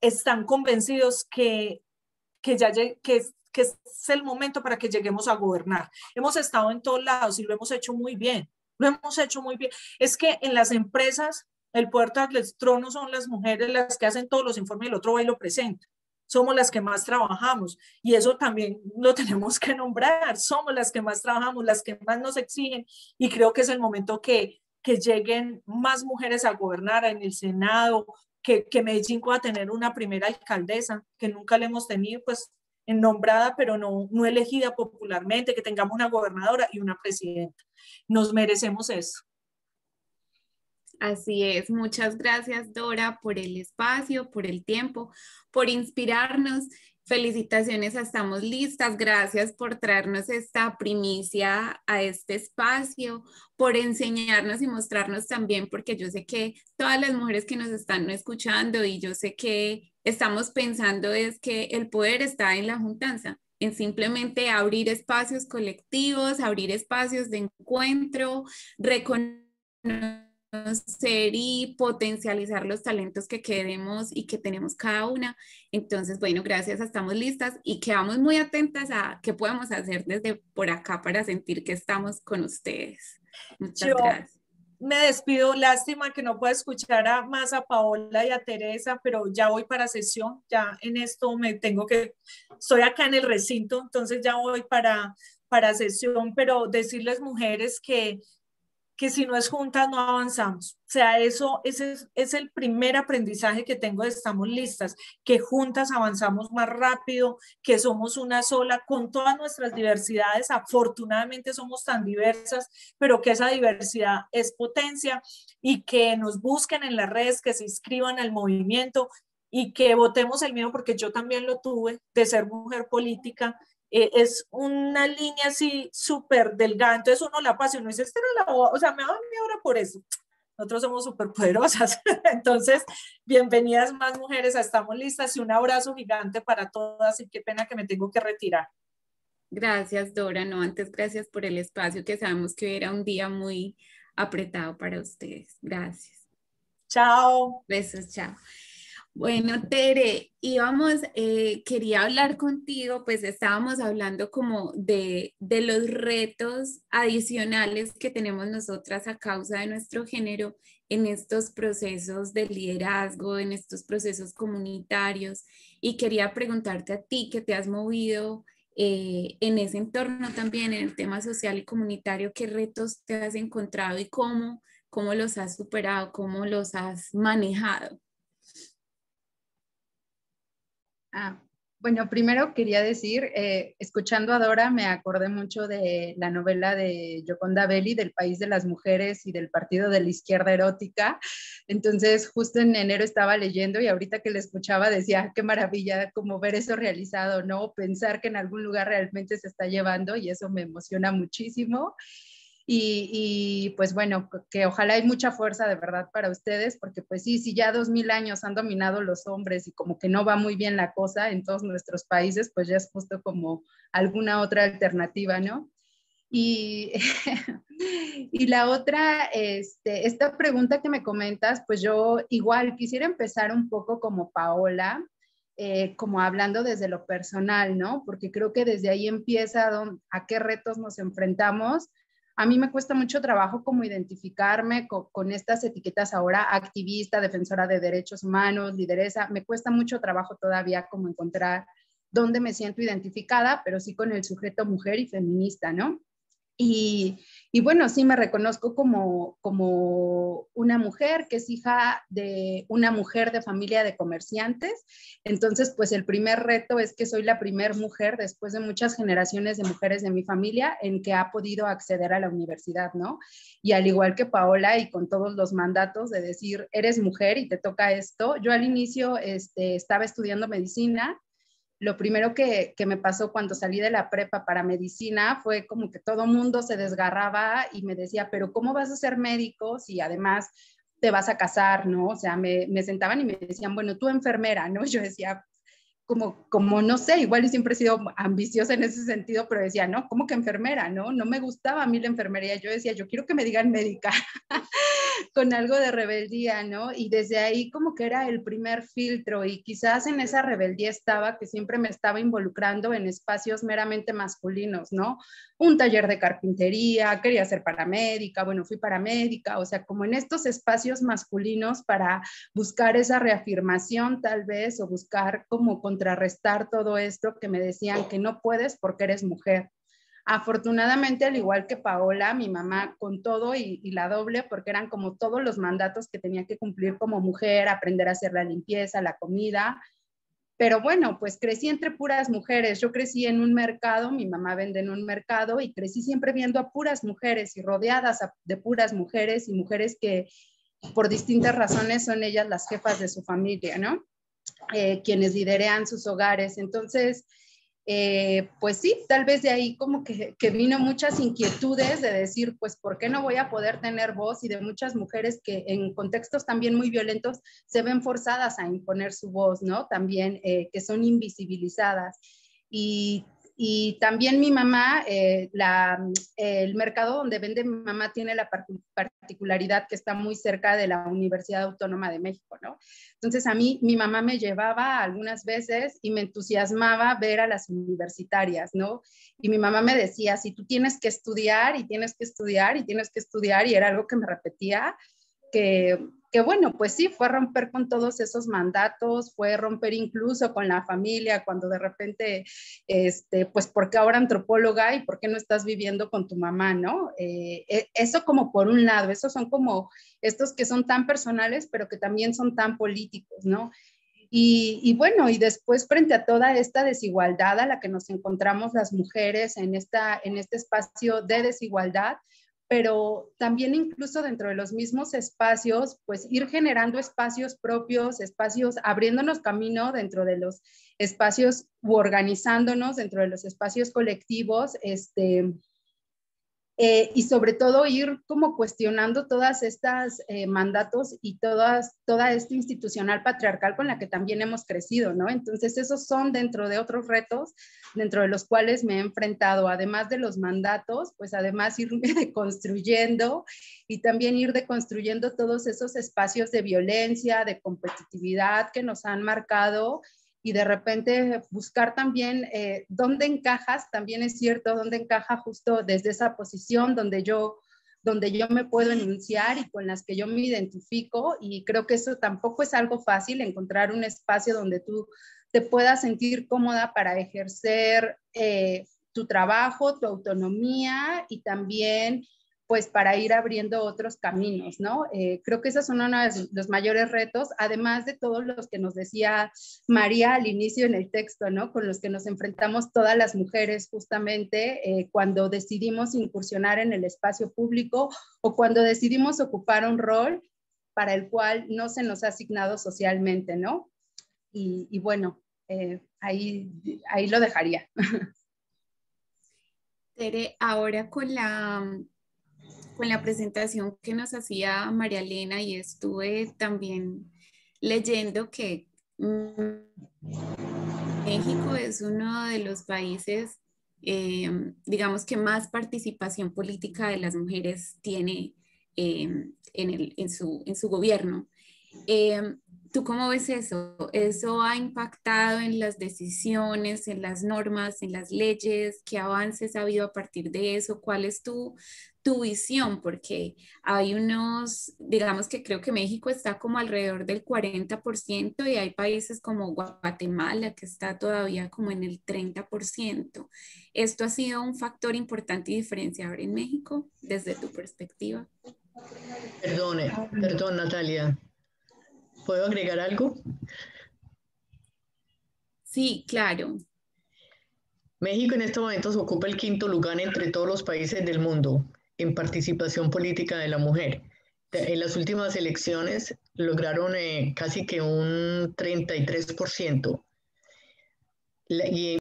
están convencidos que es el momento para que lleguemos a gobernar. Hemos estado en todos lados y lo hemos hecho muy bien. Lo hemos hecho muy bien. Es que en las empresas el poder tras el trono son las mujeres las que hacen todos los informes y el otro va y lo presenta. Somos las que más trabajamos y eso también lo tenemos que nombrar. Somos las que más trabajamos, las que más nos exigen y creo que es el momento que lleguen más mujeres a gobernar en el Senado, que Medellín pueda tener una primera alcaldesa, que nunca la hemos tenido, pues nombrada, pero no elegida popularmente, que tengamos una gobernadora y una presidenta. Nos merecemos eso. Así es. Muchas gracias, Dora, por el espacio, por el tiempo, por inspirarnos. Felicitaciones, estamos listas. Gracias por traernos esta primicia a este espacio, por enseñarnos y mostrarnos también, porque yo sé que todas las mujeres que nos están escuchando y yo sé que estamos pensando es que el poder está en la juntanza, en simplemente abrir espacios colectivos, abrir espacios de encuentro, reconocer y potencializar los talentos que queremos y que tenemos cada una. Entonces, bueno, gracias, estamos listas y quedamos muy atentas a qué podemos hacer desde por acá para sentir que estamos con ustedes. Muchas gracias. Me despido, lástima que no pueda escuchar más a Paola y a Teresa, pero ya voy para sesión, ya en esto estoy acá en el recinto, entonces ya voy para sesión, pero decirles mujeres que que si no es juntas no avanzamos. O sea, ese es el primer aprendizaje que tengo de Estamos Listas, que juntas avanzamos más rápido, que somos una sola, con todas nuestras diversidades. Afortunadamente somos tan diversas, pero que esa diversidad es potencia, y que nos busquen en las redes, que se inscriban al movimiento y que votemos el miedo, porque yo también lo tuve, de ser mujer política. Es una línea así súper delgada, entonces uno la pasa y uno dice, esta era la, o sea, me va mi hora por eso. Nosotros somos súper poderosas. Entonces, bienvenidas más mujeres a Estamos Listas, y un abrazo gigante para todas, y qué pena que me tengo que retirar. Gracias, Dora. No, antes gracias por el espacio, que sabemos que era un día muy apretado para ustedes. Gracias. Chao. Besos, chao. Bueno, Tere, quería hablar contigo, pues estábamos hablando como de los retos adicionales que tenemos nosotras a causa de nuestro género en estos procesos de liderazgo, en estos procesos comunitarios, y quería preguntarte a ti, que te has movido en ese entorno también, en el tema social y comunitario, ¿qué retos te has encontrado y cómo los has superado, cómo los has manejado? Bueno, primero quería decir, escuchando a Dora me acordé mucho de la novela de Gioconda Belli, del País de las Mujeres y del Partido de la Izquierda Erótica. Entonces, justo en enero estaba leyendo, y ahorita que la escuchaba decía, qué maravilla como ver eso realizado, ¿no? Pensar que en algún lugar realmente se está llevando, y eso me emociona muchísimo. Y pues bueno, que ojalá hay mucha fuerza de verdad para ustedes, porque pues sí, si ya 2000 años han dominado los hombres y como que no va muy bien la cosa en todos nuestros países, pues ya es justo como alguna otra alternativa, ¿no? Y, y la otra, esta pregunta que me comentas, pues yo igual quisiera empezar un poco como Paola, como hablando desde lo personal, ¿no? Porque creo que desde ahí empieza a qué retos nos enfrentamos. A mí me cuesta mucho trabajo como identificarme con estas etiquetas ahora: activista, defensora de derechos humanos, lideresa. Me cuesta mucho trabajo todavía como encontrar dónde me siento identificada, pero sí con el sujeto mujer y feminista, ¿no? Y bueno, sí me reconozco como una mujer que es hija de una mujer de familia de comerciantes. Entonces, pues el primer reto es que soy la primer mujer después de muchas generaciones de mujeres de mi familia en que ha podido acceder a la universidad, ¿no? Y al igual que Paola, y con todos los mandatos de decir, eres mujer y te toca esto, yo al inicio estaba estudiando medicina. Lo primero que me pasó cuando salí de la prepa para medicina fue como que todo mundo se desgarraba y me decía, pero ¿cómo vas a ser médico si además te vas a casar, ¿no? O sea, me sentaban y me decían, bueno, tú enfermera, ¿no? Yo decía, como no sé, igual y siempre he sido ambiciosa en ese sentido, pero decía, no, ¿cómo que enfermera, no? No me gustaba a mí la enfermería. Yo decía, yo quiero que me digan médica. Con algo de rebeldía, ¿no? Y desde ahí como que era el primer filtro, y quizás en esa rebeldía estaba que siempre me estaba involucrando en espacios meramente masculinos, ¿no? Un taller de carpintería, quería ser paramédica, bueno, fui paramédica, o sea, como en estos espacios masculinos para buscar esa reafirmación tal vez, o buscar como contrarrestar todo esto que me decían que no puedes porque eres mujer. Afortunadamente, al igual que Paola, mi mamá con todo y la doble, porque eran como todos los mandatos que tenía que cumplir como mujer, aprender a hacer la limpieza, la comida. Pero bueno, pues crecí entre puras mujeres. Yo crecí en un mercado, mi mamá vende en un mercado, y crecí siempre viendo a puras mujeres y rodeadas de puras mujeres, y mujeres que por distintas razones son ellas las jefas de su familia, ¿no? Quienes liderean sus hogares. Entonces, pues sí, tal vez de ahí como que vino muchas inquietudes de decir, pues, ¿por qué no voy a poder tener voz? Y de muchas mujeres que en contextos también muy violentos se ven forzadas a imponer su voz, ¿no? También que son invisibilizadas. Y también mi mamá, el mercado donde vende mi mamá tiene la particularidad que está muy cerca de la Universidad Autónoma de México, ¿no? Entonces a mí, mi mamá me llevaba algunas veces y me entusiasmaba ver a las universitarias, ¿no? Y mi mamá me decía, si tú tienes que estudiar y tienes que estudiar y tienes que estudiar, y era algo que me repetía, que que bueno, pues sí, fue romper con todos esos mandatos, fue romper incluso con la familia, cuando de repente, pues, ¿por qué ahora antropóloga y por qué no estás viviendo con tu mamá, no? Eso como por un lado, esos son como estos que son tan personales, pero que también son tan políticos, ¿no? Y bueno, y después frente a toda esta desigualdad a la que nos encontramos las mujeres en este espacio de desigualdad, pero también incluso dentro de los mismos espacios, pues ir generando espacios propios, espacios, abriéndonos camino dentro de los espacios u organizándonos dentro de los espacios colectivos, y sobre todo ir como cuestionando todas estas mandatos y toda esta institucional patriarcal con la que también hemos crecido, ¿no? Entonces esos son dentro de otros retos, dentro de los cuales me he enfrentado, además de los mandatos, pues además ir deconstruyendo y también ir deconstruyendo todos esos espacios de violencia, de competitividad que nos han marcado, y de repente buscar también dónde encajas, también es cierto, dónde encaja justo desde esa posición donde yo me puedo enunciar y con las que yo me identifico, y creo que eso tampoco es algo fácil, encontrar un espacio donde tú te puedas sentir cómoda para ejercer tu trabajo, tu autonomía, y también pues para ir abriendo otros caminos, ¿no? Creo que esos son uno de los mayores retos, además de todos los que nos decía María al inicio en el texto, ¿no? Con los que nos enfrentamos todas las mujeres justamente cuando decidimos incursionar en el espacio público o cuando decidimos ocupar un rol para el cual no se nos ha asignado socialmente, ¿no? Y bueno, ahí lo dejaría. Tere, ahora con la presentación que nos hacía María Elena, y estuve también leyendo que México es uno de los países, digamos, que más participación política de las mujeres tiene en su gobierno. ¿Tú cómo ves eso? ¿Eso ha impactado en las decisiones, en las normas, en las leyes? ¿Qué avances ha habido a partir de eso? ¿Cuál es tu visión? Porque hay unos, digamos que creo que México está como alrededor del 40% y hay países como Guatemala que está todavía como en el 30%. ¿Esto ha sido un factor importante y diferenciador en México desde tu perspectiva? Perdón, Natalia. ¿Puedo agregar algo? Sí, claro. México en estos momentos ocupa el 5º lugar entre todos los países del mundo en participación política de la mujer. En las últimas elecciones lograron casi que un 33%. Y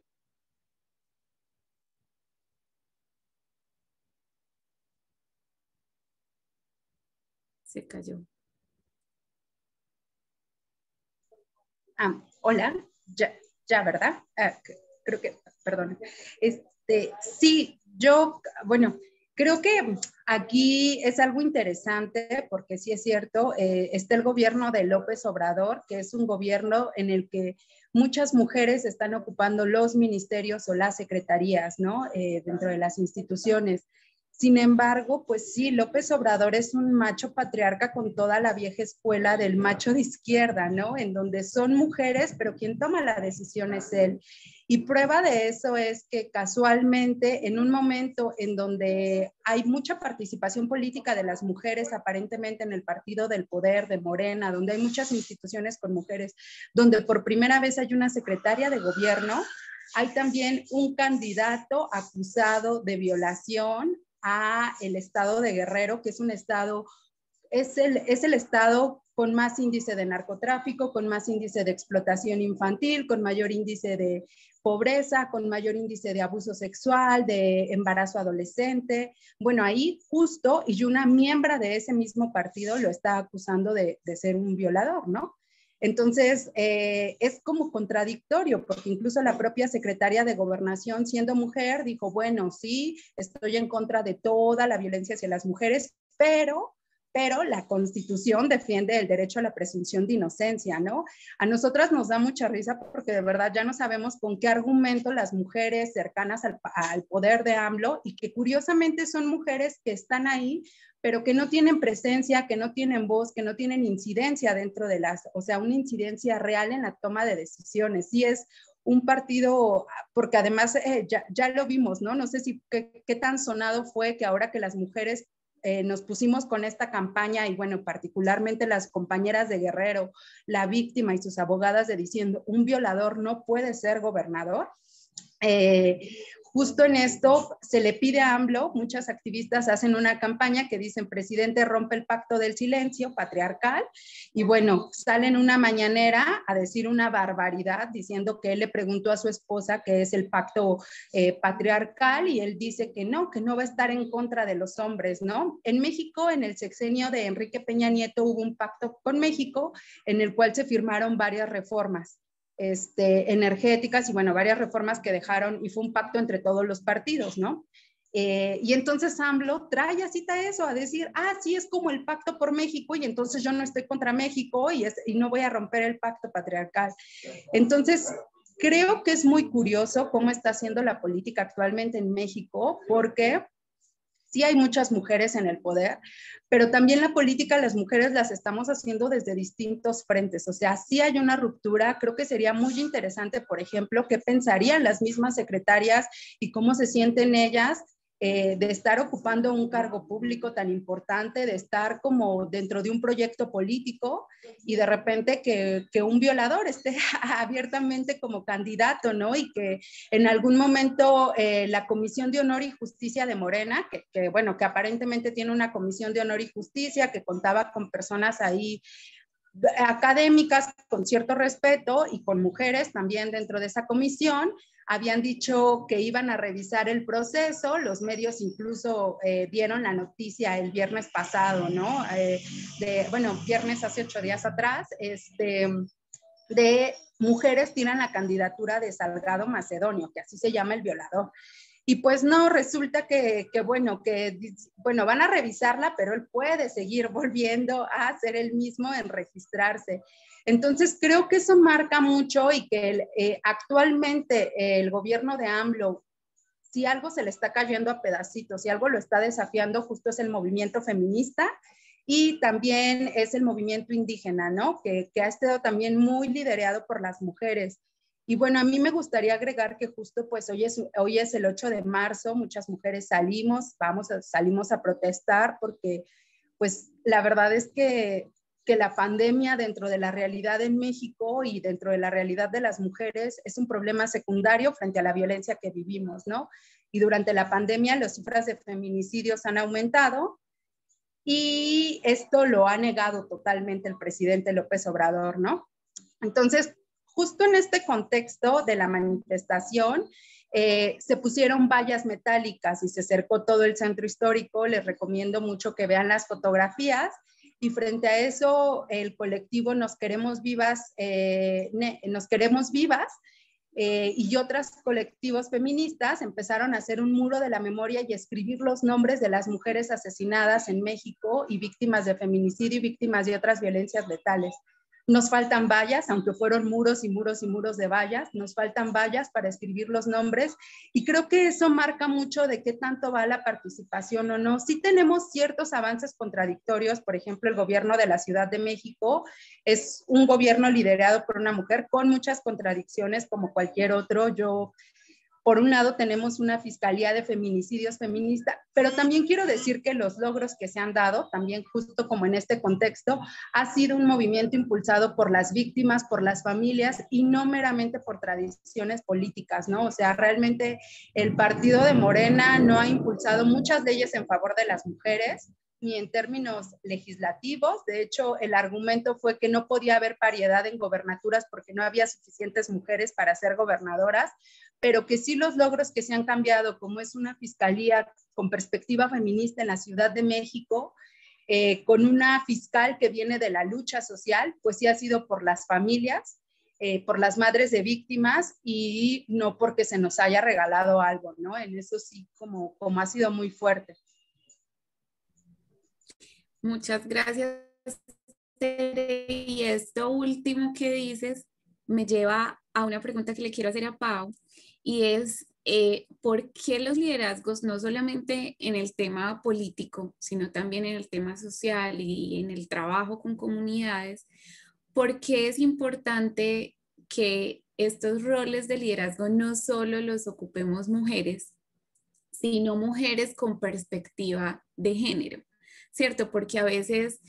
Se cayó. Hola, ya, ¿verdad? Creo que, perdón. Sí, bueno, creo que aquí es algo interesante porque sí es cierto, está el gobierno de López Obrador, que es un gobierno en el que muchas mujeres están ocupando los ministerios o las secretarías, ¿no? Dentro de las instituciones. Sin embargo, pues sí, López Obrador es un macho patriarca con toda la vieja escuela del macho de izquierda, ¿no? En donde son mujeres, pero quien toma la decisión es él. Y prueba de eso es que casualmente, en un momento en donde hay mucha participación política de las mujeres, aparentemente en el partido del poder de Morena, donde hay muchas instituciones con mujeres, donde por primera vez hay una secretaria de gobierno, hay también un candidato acusado de violación a el estado de Guerrero, que es un estado, es el estado con más índice de narcotráfico, con más índice de explotación infantil, con mayor índice de pobreza, con mayor índice de abuso sexual, de embarazo adolescente. Bueno, ahí justo, y una miembro de ese mismo partido lo está acusando de ser un violador, ¿no? Entonces, es como contradictorio, porque incluso la propia secretaria de Gobernación, siendo mujer, dijo, bueno, sí, estoy en contra de toda la violencia hacia las mujeres, pero pero la Constitución defiende el derecho a la presunción de inocencia, ¿no? A nosotras nos da mucha risa porque de verdad ya no sabemos con qué argumento las mujeres cercanas al poder de AMLO, y que curiosamente son mujeres que están ahí, pero que no tienen presencia, que no tienen voz, que no tienen incidencia dentro de o sea, una incidencia real en la toma de decisiones. Sí es un partido, porque además ya lo vimos, ¿no? No sé si qué tan sonado fue que ahora que las mujeres nos pusimos con esta campaña, y bueno, particularmente las compañeras de Guerrero, la víctima y sus abogadas diciendo, un violador no puede ser gobernador. Justo en esto se le pide a AMLO, muchas activistas hacen una campaña que dicen, presidente, rompe el pacto del silencio patriarcal, y bueno, salen una mañanera a decir una barbaridad, diciendo que él le preguntó a su esposa qué es el pacto patriarcal, y él dice que no va a estar en contra de los hombres, ¿no? En México, en el sexenio de Enrique Peña Nieto, hubo un pacto con México en el cual se firmaron varias reformas energéticas y bueno, varias reformas que dejaron, y fue un pacto entre todos los partidos, ¿no? Y entonces AMLO trae así eso, a decir, sí, es como el pacto por México, y entonces yo no estoy contra México y no voy a romper el pacto patriarcal. Entonces, creo que es muy curioso cómo está haciendo la política actualmente en México, porque sí hay muchas mujeres en el poder, pero también la política, las mujeres las estamos haciendo desde distintos frentes. O sea, sí hay una ruptura. Creo que sería muy interesante, por ejemplo, qué pensarían las mismas secretarias y cómo se sienten ellas de estar ocupando un cargo público tan importante, de estar como dentro de un proyecto político, y de repente que un violador esté abiertamente como candidato, ¿no? Y que en algún momento la Comisión de Honor y Justicia de Morena, bueno, que aparentemente tiene una Comisión de Honor y Justicia que contaba con personas ahí académicas con cierto respeto y con mujeres también dentro de esa comisión, habían dicho que iban a revisar el proceso. Los medios incluso dieron la noticia el viernes pasado, ¿no? Viernes hace 8 días atrás, de mujeres tiran la candidatura de Salgado Macedonio, que así se llama el violador. Y pues no, resulta que van a revisarla, pero él puede seguir volviendo a ser el mismo en registrarse. Entonces creo que eso marca mucho, y que actualmente el gobierno de AMLO, si algo se le está cayendo a pedacitos, si algo lo está desafiando, justo es el movimiento feminista, y también es el movimiento indígena, ¿no? Que ha estado también muy liderado por las mujeres. Y bueno, a mí me gustaría agregar que justo pues hoy es el 8 de marzo, muchas mujeres salimos a protestar, porque pues la verdad es que la pandemia dentro de la realidad en México y dentro de la realidad de las mujeres es un problema secundario frente a la violencia que vivimos, ¿no? Y durante la pandemia las cifras de feminicidios han aumentado, y esto lo ha negado totalmente el presidente López Obrador, ¿no? Entonces, justo en este contexto de la manifestación, se pusieron vallas metálicas y se cercó todo el centro histórico. Les recomiendo mucho que vean las fotografías. Y frente a eso, el colectivo Nos Queremos Vivas, y otros colectivos feministas empezaron a hacer un muro de la memoria y escribir los nombres de las mujeres asesinadas en México y víctimas de feminicidio y víctimas de otras violencias letales. Nos faltan vallas, aunque fueron muros y muros y muros de vallas, nos faltan vallas para escribir los nombres, y creo que eso marca mucho de qué tanto va la participación o no. Sí tenemos ciertos avances contradictorios. Por ejemplo, el gobierno de la Ciudad de México es un gobierno liderado por una mujer con muchas contradicciones como cualquier otro. Por un lado tenemos una fiscalía de feminicidios feminista, pero también quiero decir que los logros que se han dado, también justo como en este contexto, ha sido un movimiento impulsado por las víctimas, por las familias, y no meramente por tradiciones políticas, ¿no? O sea, realmente el partido de Morena no ha impulsado muchas leyes en favor de las mujeres, ni en términos legislativos. De hecho, el argumento fue que no podía haber paridad en gobernaturas porque no había suficientes mujeres para ser gobernadoras, pero que sí los logros que se han cambiado, como es una fiscalía con perspectiva feminista en la Ciudad de México, con una fiscal que viene de la lucha social, pues sí ha sido por las familias, por las madres de víctimas, y no porque se nos haya regalado algo, ¿no? En eso sí como ha sido muy fuerte. Muchas gracias, Tere. Y esto último que dices me lleva a una pregunta que le quiero hacer a Pau, y es, ¿por qué los liderazgos, no solamente en el tema político, sino también en el tema social y en el trabajo con comunidades, por qué es importante que estos roles de liderazgo no solo los ocupemos mujeres, sino mujeres con perspectiva de género? ¿Cierto? Porque a veces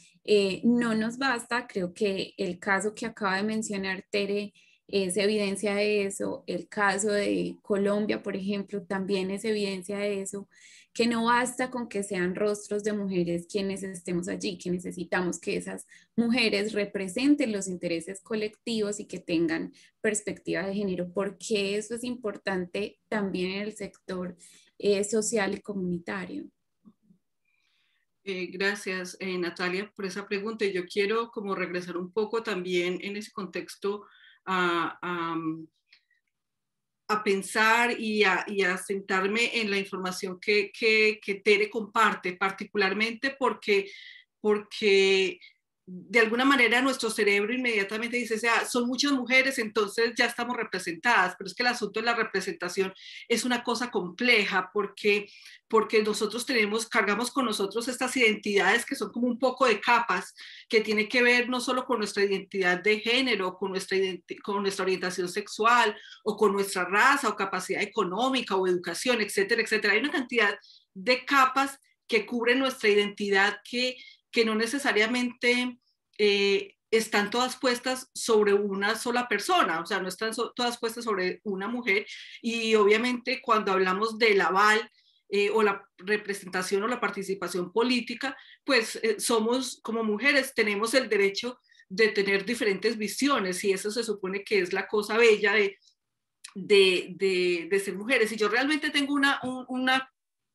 no nos basta, creo que el caso que acaba de mencionar Tere es evidencia de eso, el caso de Colombia, por ejemplo, también es evidencia de eso, que no basta con que sean rostros de mujeres quienes estemos allí, que necesitamos que esas mujeres representen los intereses colectivos y que tengan perspectiva de género, porque eso es importante también en el sector social y comunitario. Gracias, Natalia, por esa pregunta. Yo quiero como regresar un poco también en ese contexto a pensar y a sentarme en la información que Tere comparte, particularmente porque de alguna manera nuestro cerebro inmediatamente dice, o sea, son muchas mujeres, entonces ya estamos representadas, pero es que el asunto de la representación es una cosa compleja porque nosotros cargamos con nosotros estas identidades que son como un poco de capas, que tiene que ver no solo con nuestra identidad de género, con nuestra orientación sexual, o con nuestra raza, o capacidad económica, o educación, etcétera, etcétera. Hay una cantidad de capas que cubren nuestra identidad que no necesariamente están todas puestas sobre una sola persona, o sea, no están todas puestas sobre una mujer. Y obviamente cuando hablamos del aval o la representación o la participación política, pues somos como mujeres, tenemos el derecho de tener diferentes visiones, y eso se supone que es la cosa bella de ser mujeres. Y yo realmente tengo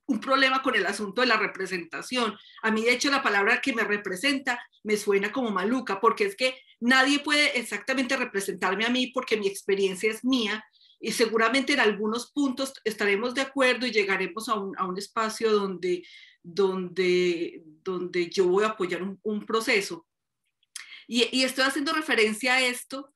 un problema con el asunto de la representación. A mí, de hecho, la palabra que me representa me suena como maluca, porque es que nadie puede exactamente representarme a mí porque mi experiencia es mía, y seguramente en algunos puntos estaremos de acuerdo y llegaremos a un espacio donde yo voy a apoyar un proceso. Y estoy haciendo referencia a esto,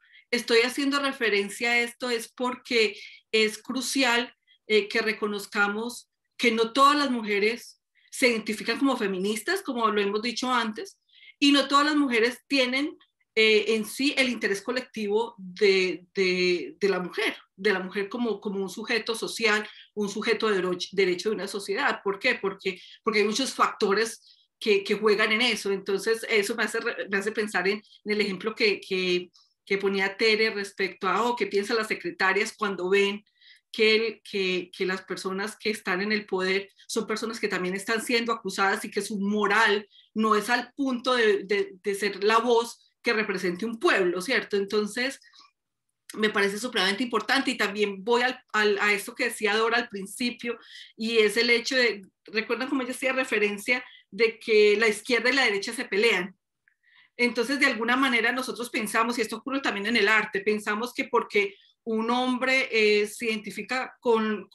es porque es crucial que reconozcamos que no todas las mujeres se identifican como feministas, como lo hemos dicho antes, y no todas las mujeres tienen en sí el interés colectivo de la mujer como un sujeto social, un sujeto de derecho de una sociedad. ¿Por qué? Porque hay muchos factores que juegan en eso. Entonces, eso me hace pensar en el ejemplo que ponía Tere respecto a qué piensan las secretarias cuando ven que las personas que están en el poder son personas que también están siendo acusadas, y que su moral no es al punto de ser la voz que represente un pueblo, ¿cierto? Entonces, me parece supremamente importante. Y también voy a esto que decía Dora al principio, y es el hecho de, recuerdan cómo ella hacía referencia de que la izquierda y la derecha se pelean. Entonces, de alguna manera nosotros pensamos, y esto ocurre también en el arte, pensamos que porque un hombre se identifica con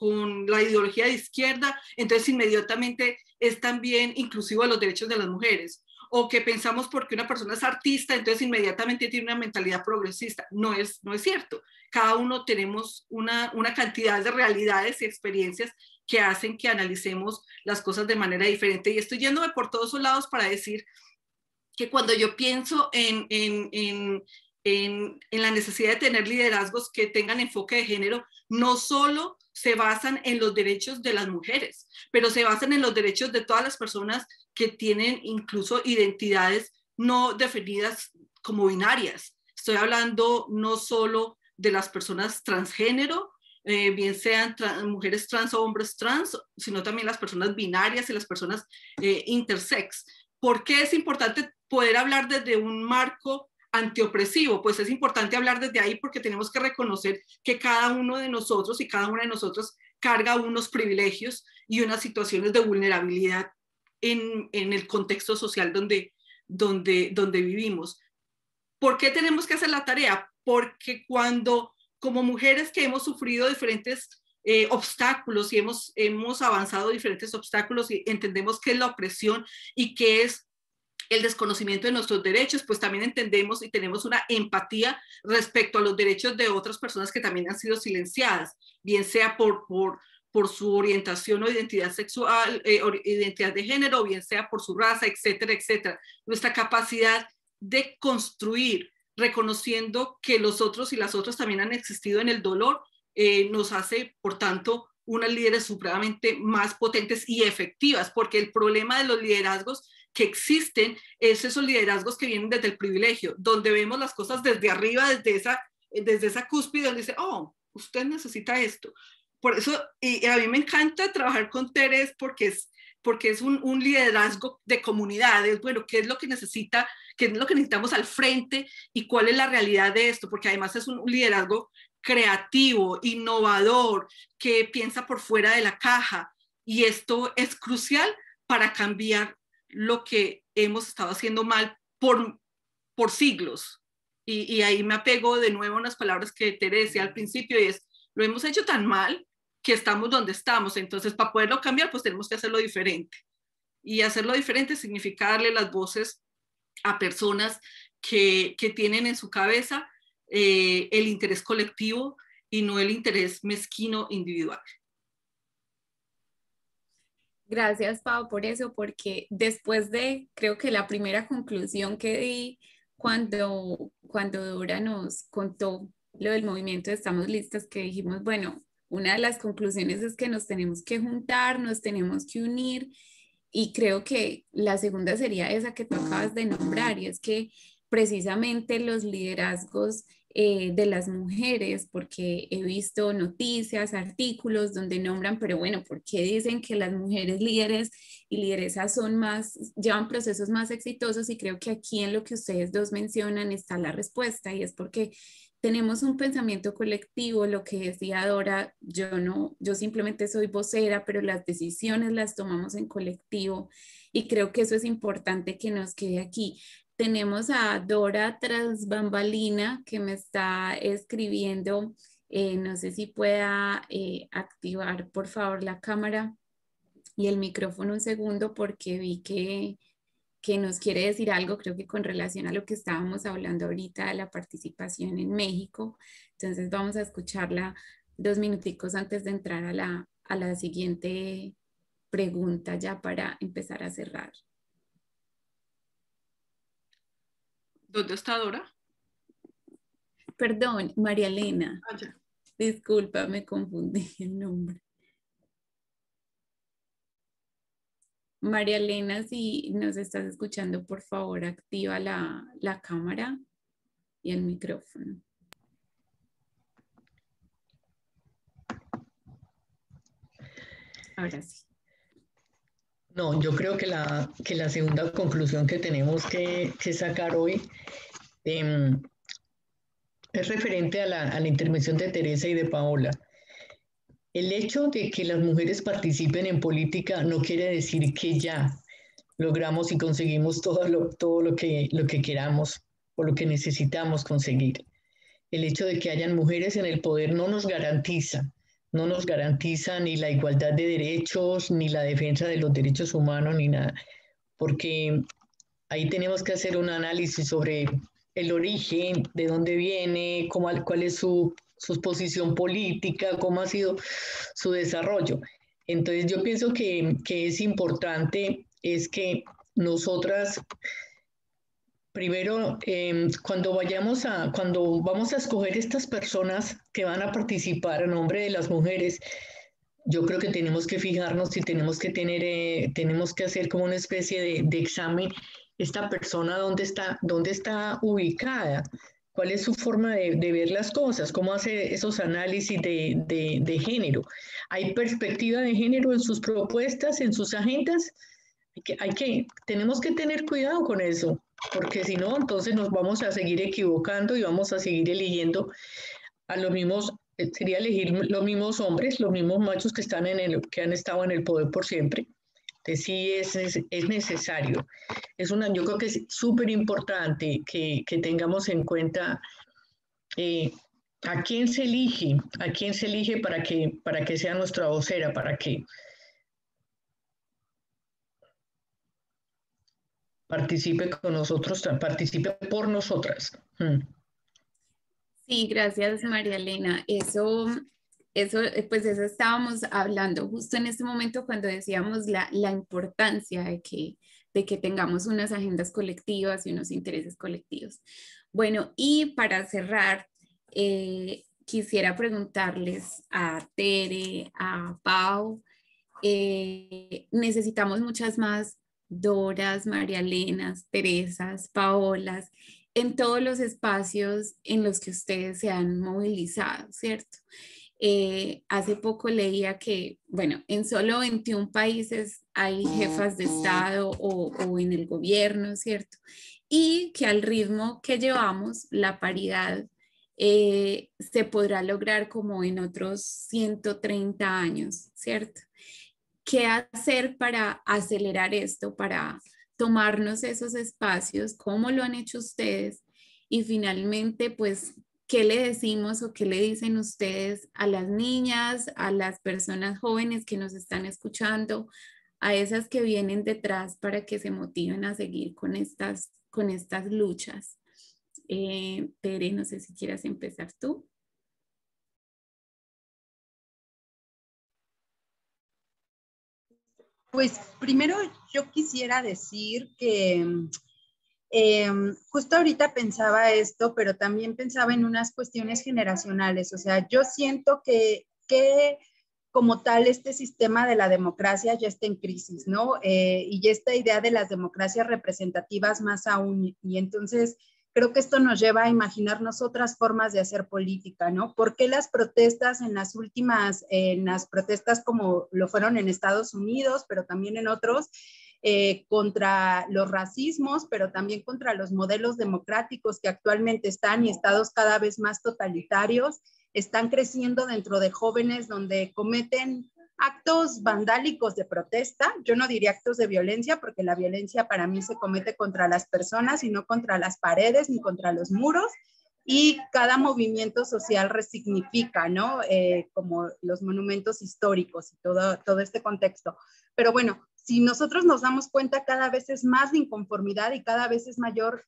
la ideología de izquierda, entonces inmediatamente es también inclusivo de los derechos de las mujeres. O que pensamos porque una persona es artista, entonces inmediatamente tiene una mentalidad progresista. No es cierto. Cada uno tenemos una cantidad de realidades y experiencias que hacen que analicemos las cosas de manera diferente. Y estoy yéndome por todos los lados para decir que cuando yo pienso en la necesidad de tener liderazgos que tengan enfoque de género, no solo se basan en los derechos de las mujeres, pero se basan en los derechos de todas las personas que tienen incluso identidades no definidas como binarias. Estoy hablando no solo de las personas transgénero, bien sean mujeres trans o hombres trans, sino también las personas binarias y las personas intersex. ¿Por qué es importante poder hablar desde un marco antiopresivo? Pues es importante hablar desde ahí porque tenemos que reconocer que cada uno de nosotros y cada una de nosotros carga unos privilegios y unas situaciones de vulnerabilidad en el contexto social donde vivimos. ¿Por qué tenemos que hacer la tarea? Porque cuando, como mujeres que hemos sufrido diferentes obstáculos y hemos avanzado diferentes obstáculos y entendemos qué es la opresión y qué es el desconocimiento de nuestros derechos, pues también entendemos y tenemos una empatía respecto a los derechos de otras personas que también han sido silenciadas, bien sea por su orientación o identidad sexual, identidad de género, o bien sea por su raza, etcétera, etcétera. Nuestra capacidad de construir, reconociendo que los otros y las otras también han existido en el dolor, nos hace, por tanto, unas líderes supremamente más potentes y efectivas, porque el problema de los liderazgos que existen es esos liderazgos que vienen desde el privilegio, donde vemos las cosas desde arriba, desde esa cúspide, donde dice, oh, usted necesita esto. Por eso, y a mí me encanta trabajar con Teres porque es un liderazgo de comunidades, bueno, qué es lo que necesita, qué es lo que necesitamos al frente y cuál es la realidad de esto, porque además es un liderazgo creativo, innovador, que piensa por fuera de la caja, y esto es crucial para cambiar lo que hemos estado haciendo mal por siglos. Y ahí me apego de nuevo a unas palabras que Tere decía al principio, y es, lo hemos hecho tan mal que estamos donde estamos, entonces para poderlo cambiar pues tenemos que hacerlo diferente. Y hacerlo diferente significa darle las voces a personas que tienen en su cabeza el interés colectivo y no el interés mezquino individual. Gracias, Pau, por eso, porque después de, creo que la primera conclusión que di cuando Dora nos contó lo del movimiento Estamos Listas, que dijimos, bueno, una de las conclusiones es que nos tenemos que juntar, nos tenemos que unir, y creo que la segunda sería esa que tú acabas de nombrar, y es que precisamente los liderazgos de las mujeres, porque he visto noticias, artículos donde nombran, pero bueno, ¿por qué dicen que las mujeres líderes y lideresas son más, llevan procesos más exitosos? Y creo que aquí en lo que ustedes dos mencionan está la respuesta, y es porque tenemos un pensamiento colectivo. Lo que decía Dora, yo simplemente soy vocera, pero las decisiones las tomamos en colectivo, y creo que eso es importante que nos quede aquí. Tenemos a Dora tras bambalina que me está escribiendo. No sé si pueda activar por favor la cámara y el micrófono un segundo, porque vi que nos quiere decir algo, creo que con relación a lo que estábamos hablando ahorita de la participación en México. Entonces vamos a escucharla 2 minuticos antes de entrar a la siguiente pregunta, ya para empezar a cerrar. ¿Dónde está Dora? Perdón, María Elena. Ah, ya. Disculpa, me confundí el nombre. María Elena, si nos estás escuchando, por favor, activa la cámara y el micrófono. Ahora sí. No, yo creo que la segunda conclusión que tenemos que sacar hoy es referente a la intervención de Teresa y de Paola. El hecho de que las mujeres participen en política no quiere decir que ya logramos y conseguimos todo lo que queramos o lo que necesitamos conseguir. El hecho de que hayan mujeres en el poder no nos garantiza ni la igualdad de derechos, ni la defensa de los derechos humanos, ni nada, porque ahí tenemos que hacer un análisis sobre el origen, de dónde viene, cuál es su posición política, cómo ha sido su desarrollo. Entonces yo pienso que es importante es que nosotras, primero, cuando vamos a escoger estas personas que van a participar a nombre de las mujeres, yo creo que tenemos que fijarnos y tenemos que hacer como una especie de examen. Esta persona, ¿dónde está ubicada? ¿Cuál es su forma de ver las cosas? ¿Cómo hace esos análisis de género? ¿Hay perspectiva de género en sus propuestas, en sus agendas? Tenemos que tener cuidado con eso, porque si no, entonces nos vamos a seguir equivocando y vamos a seguir eligiendo a los mismos, sería elegir los mismos hombres, los mismos machos que han estado en el poder por siempre. Entonces sí es necesario. Yo creo que es súper importante que tengamos en cuenta a quién se elige para que sea nuestra vocera, para que... participe con nosotros, participe por nosotras. Sí, gracias María Elena. Pues eso estábamos hablando justo en este momento cuando decíamos la importancia de que tengamos unas agendas colectivas y unos intereses colectivos. Bueno, y para cerrar, quisiera preguntarles a Tere, a Pau, necesitamos muchas más Doras, María Elenas, Teresas, Paolas, en todos los espacios en los que ustedes se han movilizado, ¿cierto? Hace poco leía que, bueno, en solo 21 países hay jefas de Estado o en el gobierno, ¿cierto? Y que al ritmo que llevamos, la paridad se podrá lograr como en otros 130 años, ¿cierto? ¿Qué hacer para acelerar esto, para tomarnos esos espacios? ¿Cómo lo han hecho ustedes? Y finalmente, pues, ¿qué le decimos o qué le dicen ustedes a las niñas, a las personas jóvenes que nos están escuchando, a esas que vienen detrás para que se motiven a seguir con estas luchas? Tere, no sé si quieras empezar tú. Pues primero yo quisiera decir que justo ahorita pensaba esto, pero también pensaba en unas cuestiones generacionales. O sea, yo siento que como tal este sistema de la democracia ya está en crisis, ¿no? Y esta idea de las democracias representativas más aún. Y entonces creo que esto nos lleva a imaginarnos otras formas de hacer política, ¿no? ¿Por qué las protestas en las protestas como lo fueron en Estados Unidos, pero también en otros, contra los racismos, pero también contra los modelos democráticos que actualmente están y estados cada vez más totalitarios, están creciendo dentro de jóvenes donde cometen actos vandálicos de protesta? Yo no diría actos de violencia, porque la violencia para mí se comete contra las personas y no contra las paredes ni contra los muros, y cada movimiento social resignifica, ¿no? Como los monumentos históricos y todo este contexto. Pero bueno, si nosotros nos damos cuenta, cada vez es más la inconformidad y cada vez es mayor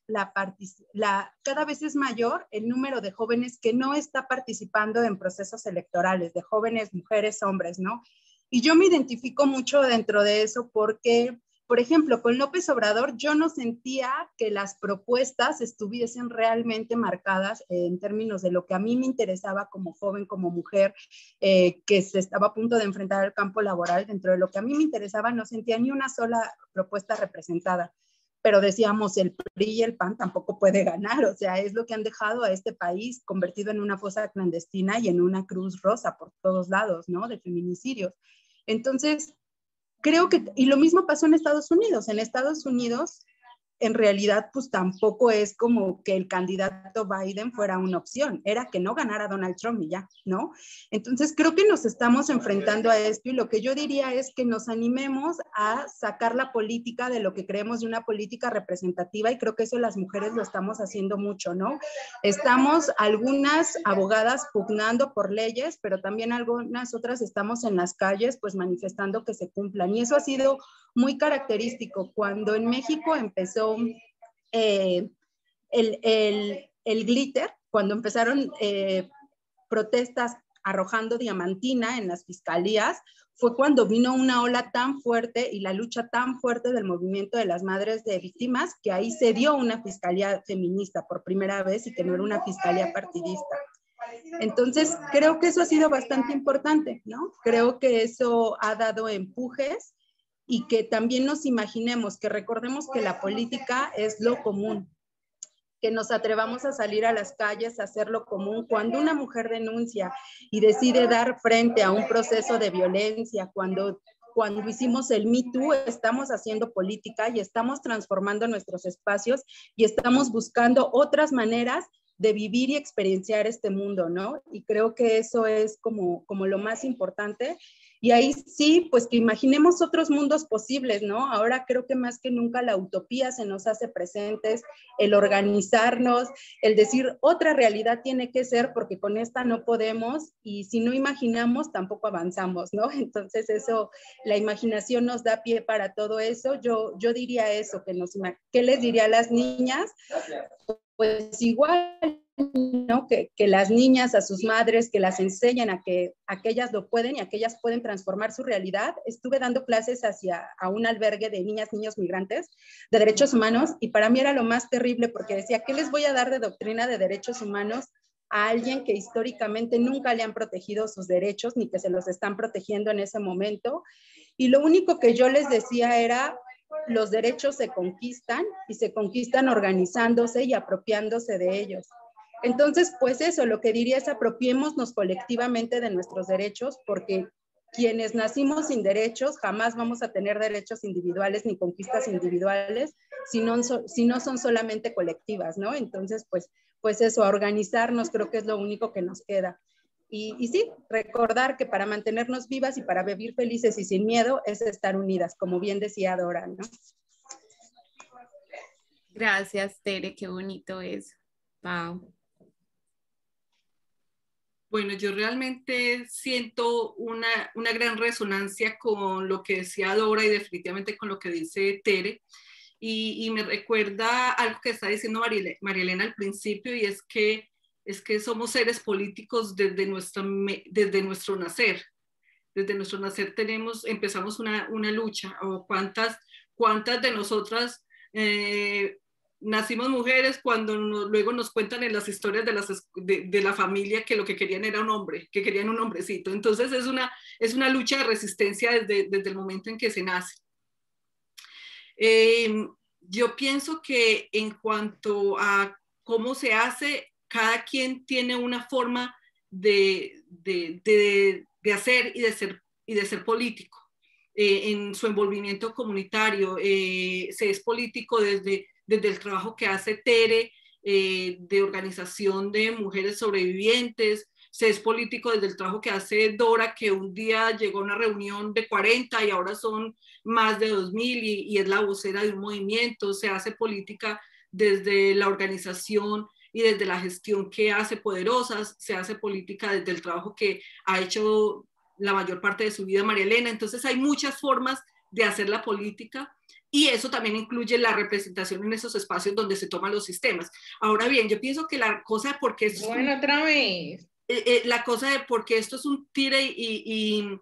cada vez es mayor el número de jóvenes que no está participando en procesos electorales, de jóvenes, mujeres, hombres, ¿no? Y yo me identifico mucho dentro de eso porque, por ejemplo, con López Obrador yo no sentía que las propuestas estuviesen realmente marcadas en términos de lo que a mí me interesaba como joven, como mujer, que se estaba a punto de enfrentar al campo laboral. Dentro de lo que a mí me interesaba no sentía ni una sola propuesta representada. Pero decíamos, el PRI y el PAN tampoco puede ganar, o sea, es lo que han dejado a este país convertido en una fosa clandestina y en una cruz rosa por todos lados, ¿no? De feminicidios. Entonces, creo que, y lo mismo pasó en Estados Unidos. En Estados Unidos, en realidad, pues tampoco es como que el candidato Biden fuera una opción, era que no ganara Donald Trump y ya, ¿no? Entonces, creo que nos estamos enfrentando a esto y lo que yo diría es que nos animemos a sacar la política de lo que creemos de una política representativa, y creo que eso las mujeres lo estamos haciendo mucho, ¿no? Estamos algunas abogadas pugnando por leyes, pero también algunas otras estamos en las calles pues manifestando que se cumplan, y eso ha sido muy característico. Cuando en México empezó el glitter, cuando empezaron protestas arrojando diamantina en las fiscalías, fue cuando vino una ola tan fuerte y la lucha tan fuerte del movimiento de las madres de víctimas, que ahí se dio una fiscalía feminista por primera vez y que no era una fiscalía partidista. Entonces, creo que eso ha sido bastante importante, ¿no? Creo que eso ha dado empujes, y que también nos imaginemos, que recordemos que la política es lo común, que nos atrevamos a salir a las calles, a hacer lo común. Cuando una mujer denuncia y decide dar frente a un proceso de violencia, cuando hicimos el Me Too, estamos haciendo política y estamos transformando nuestros espacios y estamos buscando otras maneras de vivir y experienciar este mundo, ¿no? Y creo que eso es como lo más importante. Y ahí sí, pues que imaginemos otros mundos posibles, ¿no? Ahora creo que más que nunca la utopía se nos hace presentes, el organizarnos, el decir otra realidad tiene que ser porque con esta no podemos y si no imaginamos tampoco avanzamos, ¿no? Entonces eso, la imaginación nos da pie para todo eso. Yo diría eso, ¿qué les diría a las niñas? Pues igual, ¿no? Que las niñas, a sus madres, que las enseñen a que ellas lo pueden y a que ellas pueden transformar su realidad. Estuve dando clases a un albergue de niñas, niños migrantes de derechos humanos y para mí era lo más terrible porque decía, ¿qué les voy a dar de doctrina de derechos humanos a alguien que históricamente nunca le han protegido sus derechos ni que se los están protegiendo en ese momento? Y lo único que yo les decía era, los derechos se conquistan y se conquistan organizándose y apropiándose de ellos. Entonces, pues eso, lo que diría es apropiémonos colectivamente de nuestros derechos, porque quienes nacimos sin derechos jamás vamos a tener derechos individuales ni conquistas individuales si no son solamente colectivas, ¿no? Entonces, pues eso, a organizarnos creo que es lo único que nos queda. Y sí, recordar que para mantenernos vivas y para vivir felices y sin miedo es estar unidas, como bien decía Dora, ¿no? Gracias, Tere, qué bonito eso. Pau. Bueno, yo realmente siento una gran resonancia con lo que decía Dora y definitivamente con lo que dice Tere. Y me recuerda algo que está diciendo María Elena al principio, y es que somos seres políticos desde nuestro nacer. Desde nuestro nacer empezamos una lucha. O cuántas de nosotras nacimos mujeres cuando luego nos cuentan en las historias de la familia que lo que querían era un hombre, que querían un hombrecito. Entonces es una lucha de resistencia desde el momento en que se nace. Yo pienso que en cuanto a cómo se hace, cada quien tiene una forma de hacer y de ser político. En su envolvimiento comunitario, se es político desde el trabajo que hace Tere, de organización de mujeres sobrevivientes, se es político desde el trabajo que hace Dora, que un día llegó a una reunión de 40 y ahora son más de 2000 y es la vocera de un movimiento. Se hace política desde la organización y desde la gestión que hace Poderosas, se hace política desde el trabajo que ha hecho la mayor parte de su vida María Elena. Entonces hay muchas formas de hacer la política y eso también incluye la representación en esos espacios donde se toman los sistemas. Ahora bien, yo pienso que la cosa de por qué esto bueno, otra vez. La cosa de por qué esto es un tire y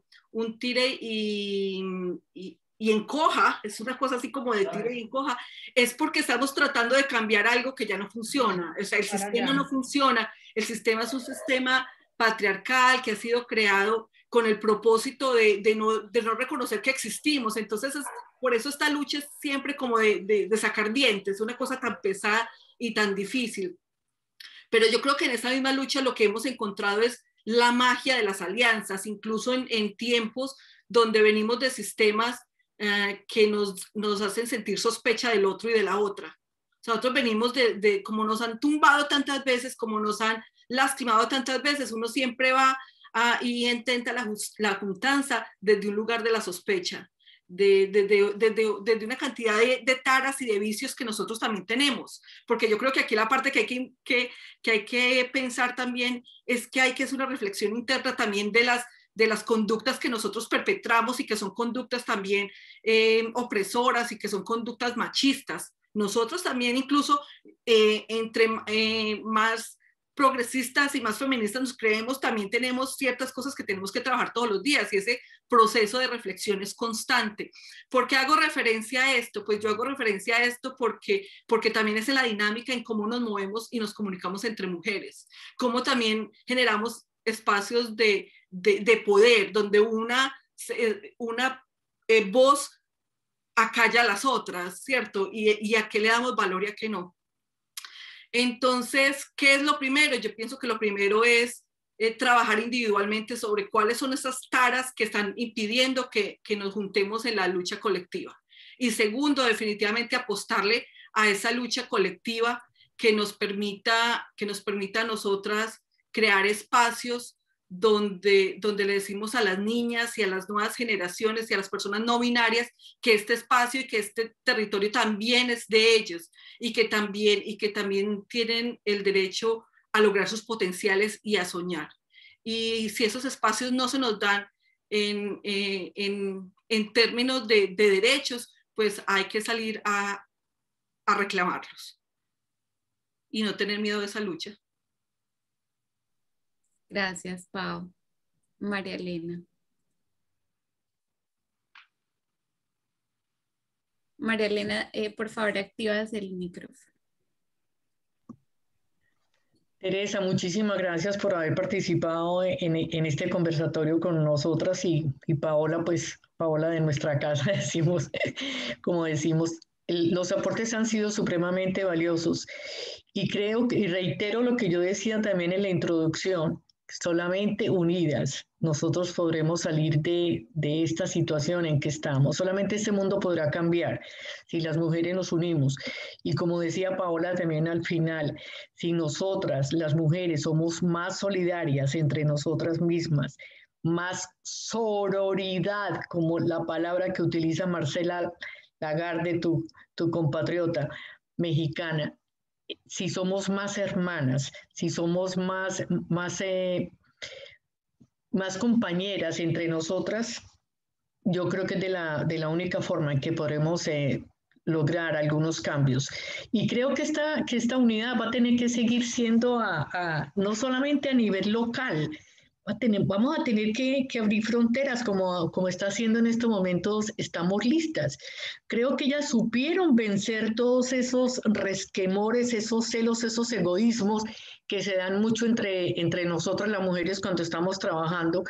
encoja, es una cosa así como de tire y encoja, es porque estamos tratando de cambiar algo que ya no funciona. O sea, el sistema no funciona, el sistema es un sistema patriarcal que ha sido creado con el propósito de no reconocer que existimos. Entonces, por eso esta lucha es siempre como de sacar dientes, una cosa tan pesada y tan difícil. Pero yo creo que en esa misma lucha lo que hemos encontrado es la magia de las alianzas, incluso en tiempos donde venimos de sistemas que nos hacen sentir sospecha del otro y de la otra. O sea, nosotros venimos como nos han tumbado tantas veces, como nos han lastimado tantas veces, uno siempre va y intenta la juntanza desde un lugar de la sospecha, desde una cantidad de taras y de vicios que nosotros también tenemos, porque yo creo que aquí la parte que hay que pensar también es que hay que hacer una reflexión interna también de las conductas que nosotros perpetramos y que son conductas también opresoras y que son conductas machistas. Nosotros también incluso entre más progresistas y más feministas nos creemos, también tenemos ciertas cosas que tenemos que trabajar todos los días y ese proceso de reflexión es constante. ¿Por qué hago referencia a esto? Pues yo hago referencia a esto porque también es en la dinámica en cómo nos movemos y nos comunicamos entre mujeres, cómo también generamos espacios de poder, donde una voz acalla a las otras, ¿cierto? Y a qué le damos valor y a qué no. Entonces, ¿qué es lo primero? Yo pienso que lo primero es trabajar individualmente sobre cuáles son esas taras que están impidiendo que nos juntemos en la lucha colectiva. Y segundo, definitivamente apostarle a esa lucha colectiva que nos permita a nosotras crear espacios donde le decimos a las niñas y a las nuevas generaciones y a las personas no binarias que este espacio y que este territorio también es de ellos y que también tienen el derecho a lograr sus potenciales y a soñar. Y si esos espacios no se nos dan en términos de derechos, pues hay que salir a reclamarlos y no tener miedo de esa lucha. Gracias, Pau. María Elena. María Elena, por favor, activas el micrófono. Teresa, muchísimas gracias por haber participado en este conversatorio con nosotras y Paola, pues Paola de nuestra casa, decimos, como decimos, los aportes han sido supremamente valiosos y creo y reitero lo que yo decía también en la introducción, solamente unidas nosotros podremos salir de esta situación en que estamos. Solamente este mundo podrá cambiar si las mujeres nos unimos. Y como decía Paola también al final, si nosotras, las mujeres, somos más solidarias entre nosotras mismas, más sororidad, como la palabra que utiliza Marcela Lagarde, tu compatriota mexicana, si somos más hermanas, si somos más compañeras entre nosotras, yo creo que es de la única forma en que podremos lograr algunos cambios. Y creo que esta unidad va a tener que seguir siendo no solamente a nivel local, vamos a tener que abrir fronteras como está haciendo en estos momentos, estamos listas. Creo que ellas supieron vencer todos esos resquemores, esos celos, esos egoísmos que se dan mucho entre nosotras las mujeres cuando estamos trabajando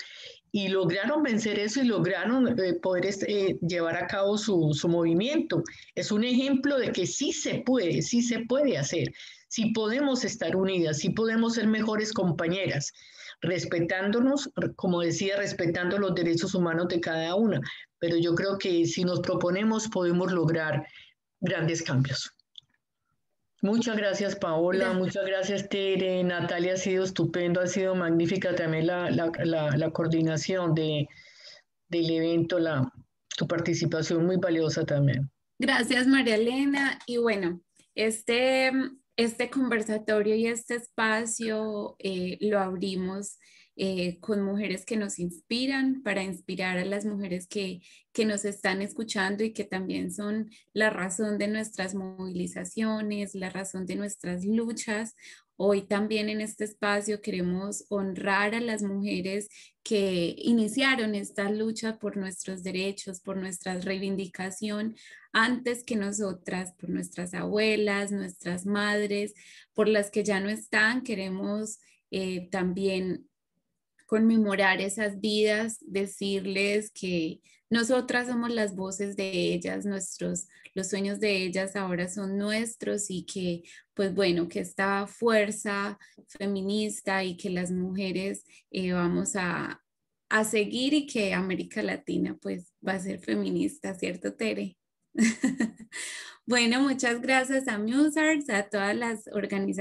y lograron vencer eso y lograron poder llevar a cabo su movimiento. Es un ejemplo de que sí se puede hacer, sí podemos estar unidas, sí podemos ser mejores compañeras, respetándonos, como decía, respetando los derechos humanos de cada una. Pero yo creo que si nos proponemos podemos lograr grandes cambios. Muchas gracias, Paola. Muchas gracias, Tere. Natalia, ha sido estupendo, ha sido magnífica también la coordinación del evento, tu participación muy valiosa también. Gracias, María Elena. Y bueno, este conversatorio y este espacio lo abrimos con mujeres que nos inspiran, para inspirar a las mujeres que nos están escuchando y que también son la razón de nuestras movilizaciones, la razón de nuestras luchas. Hoy también en este espacio queremos honrar a las mujeres que iniciaron esta lucha por nuestros derechos, por nuestra reivindicación antes que nosotras, por nuestras abuelas, nuestras madres, por las que ya no están. Queremos también conmemorar esas vidas, decirles que nosotras somos las voces de ellas, los sueños de ellas ahora son nuestros y que, pues bueno, que esta fuerza feminista y que las mujeres vamos a seguir y que América Latina pues va a ser feminista, ¿cierto, Tere? Bueno, muchas gracias a Musarts, a todas las organizaciones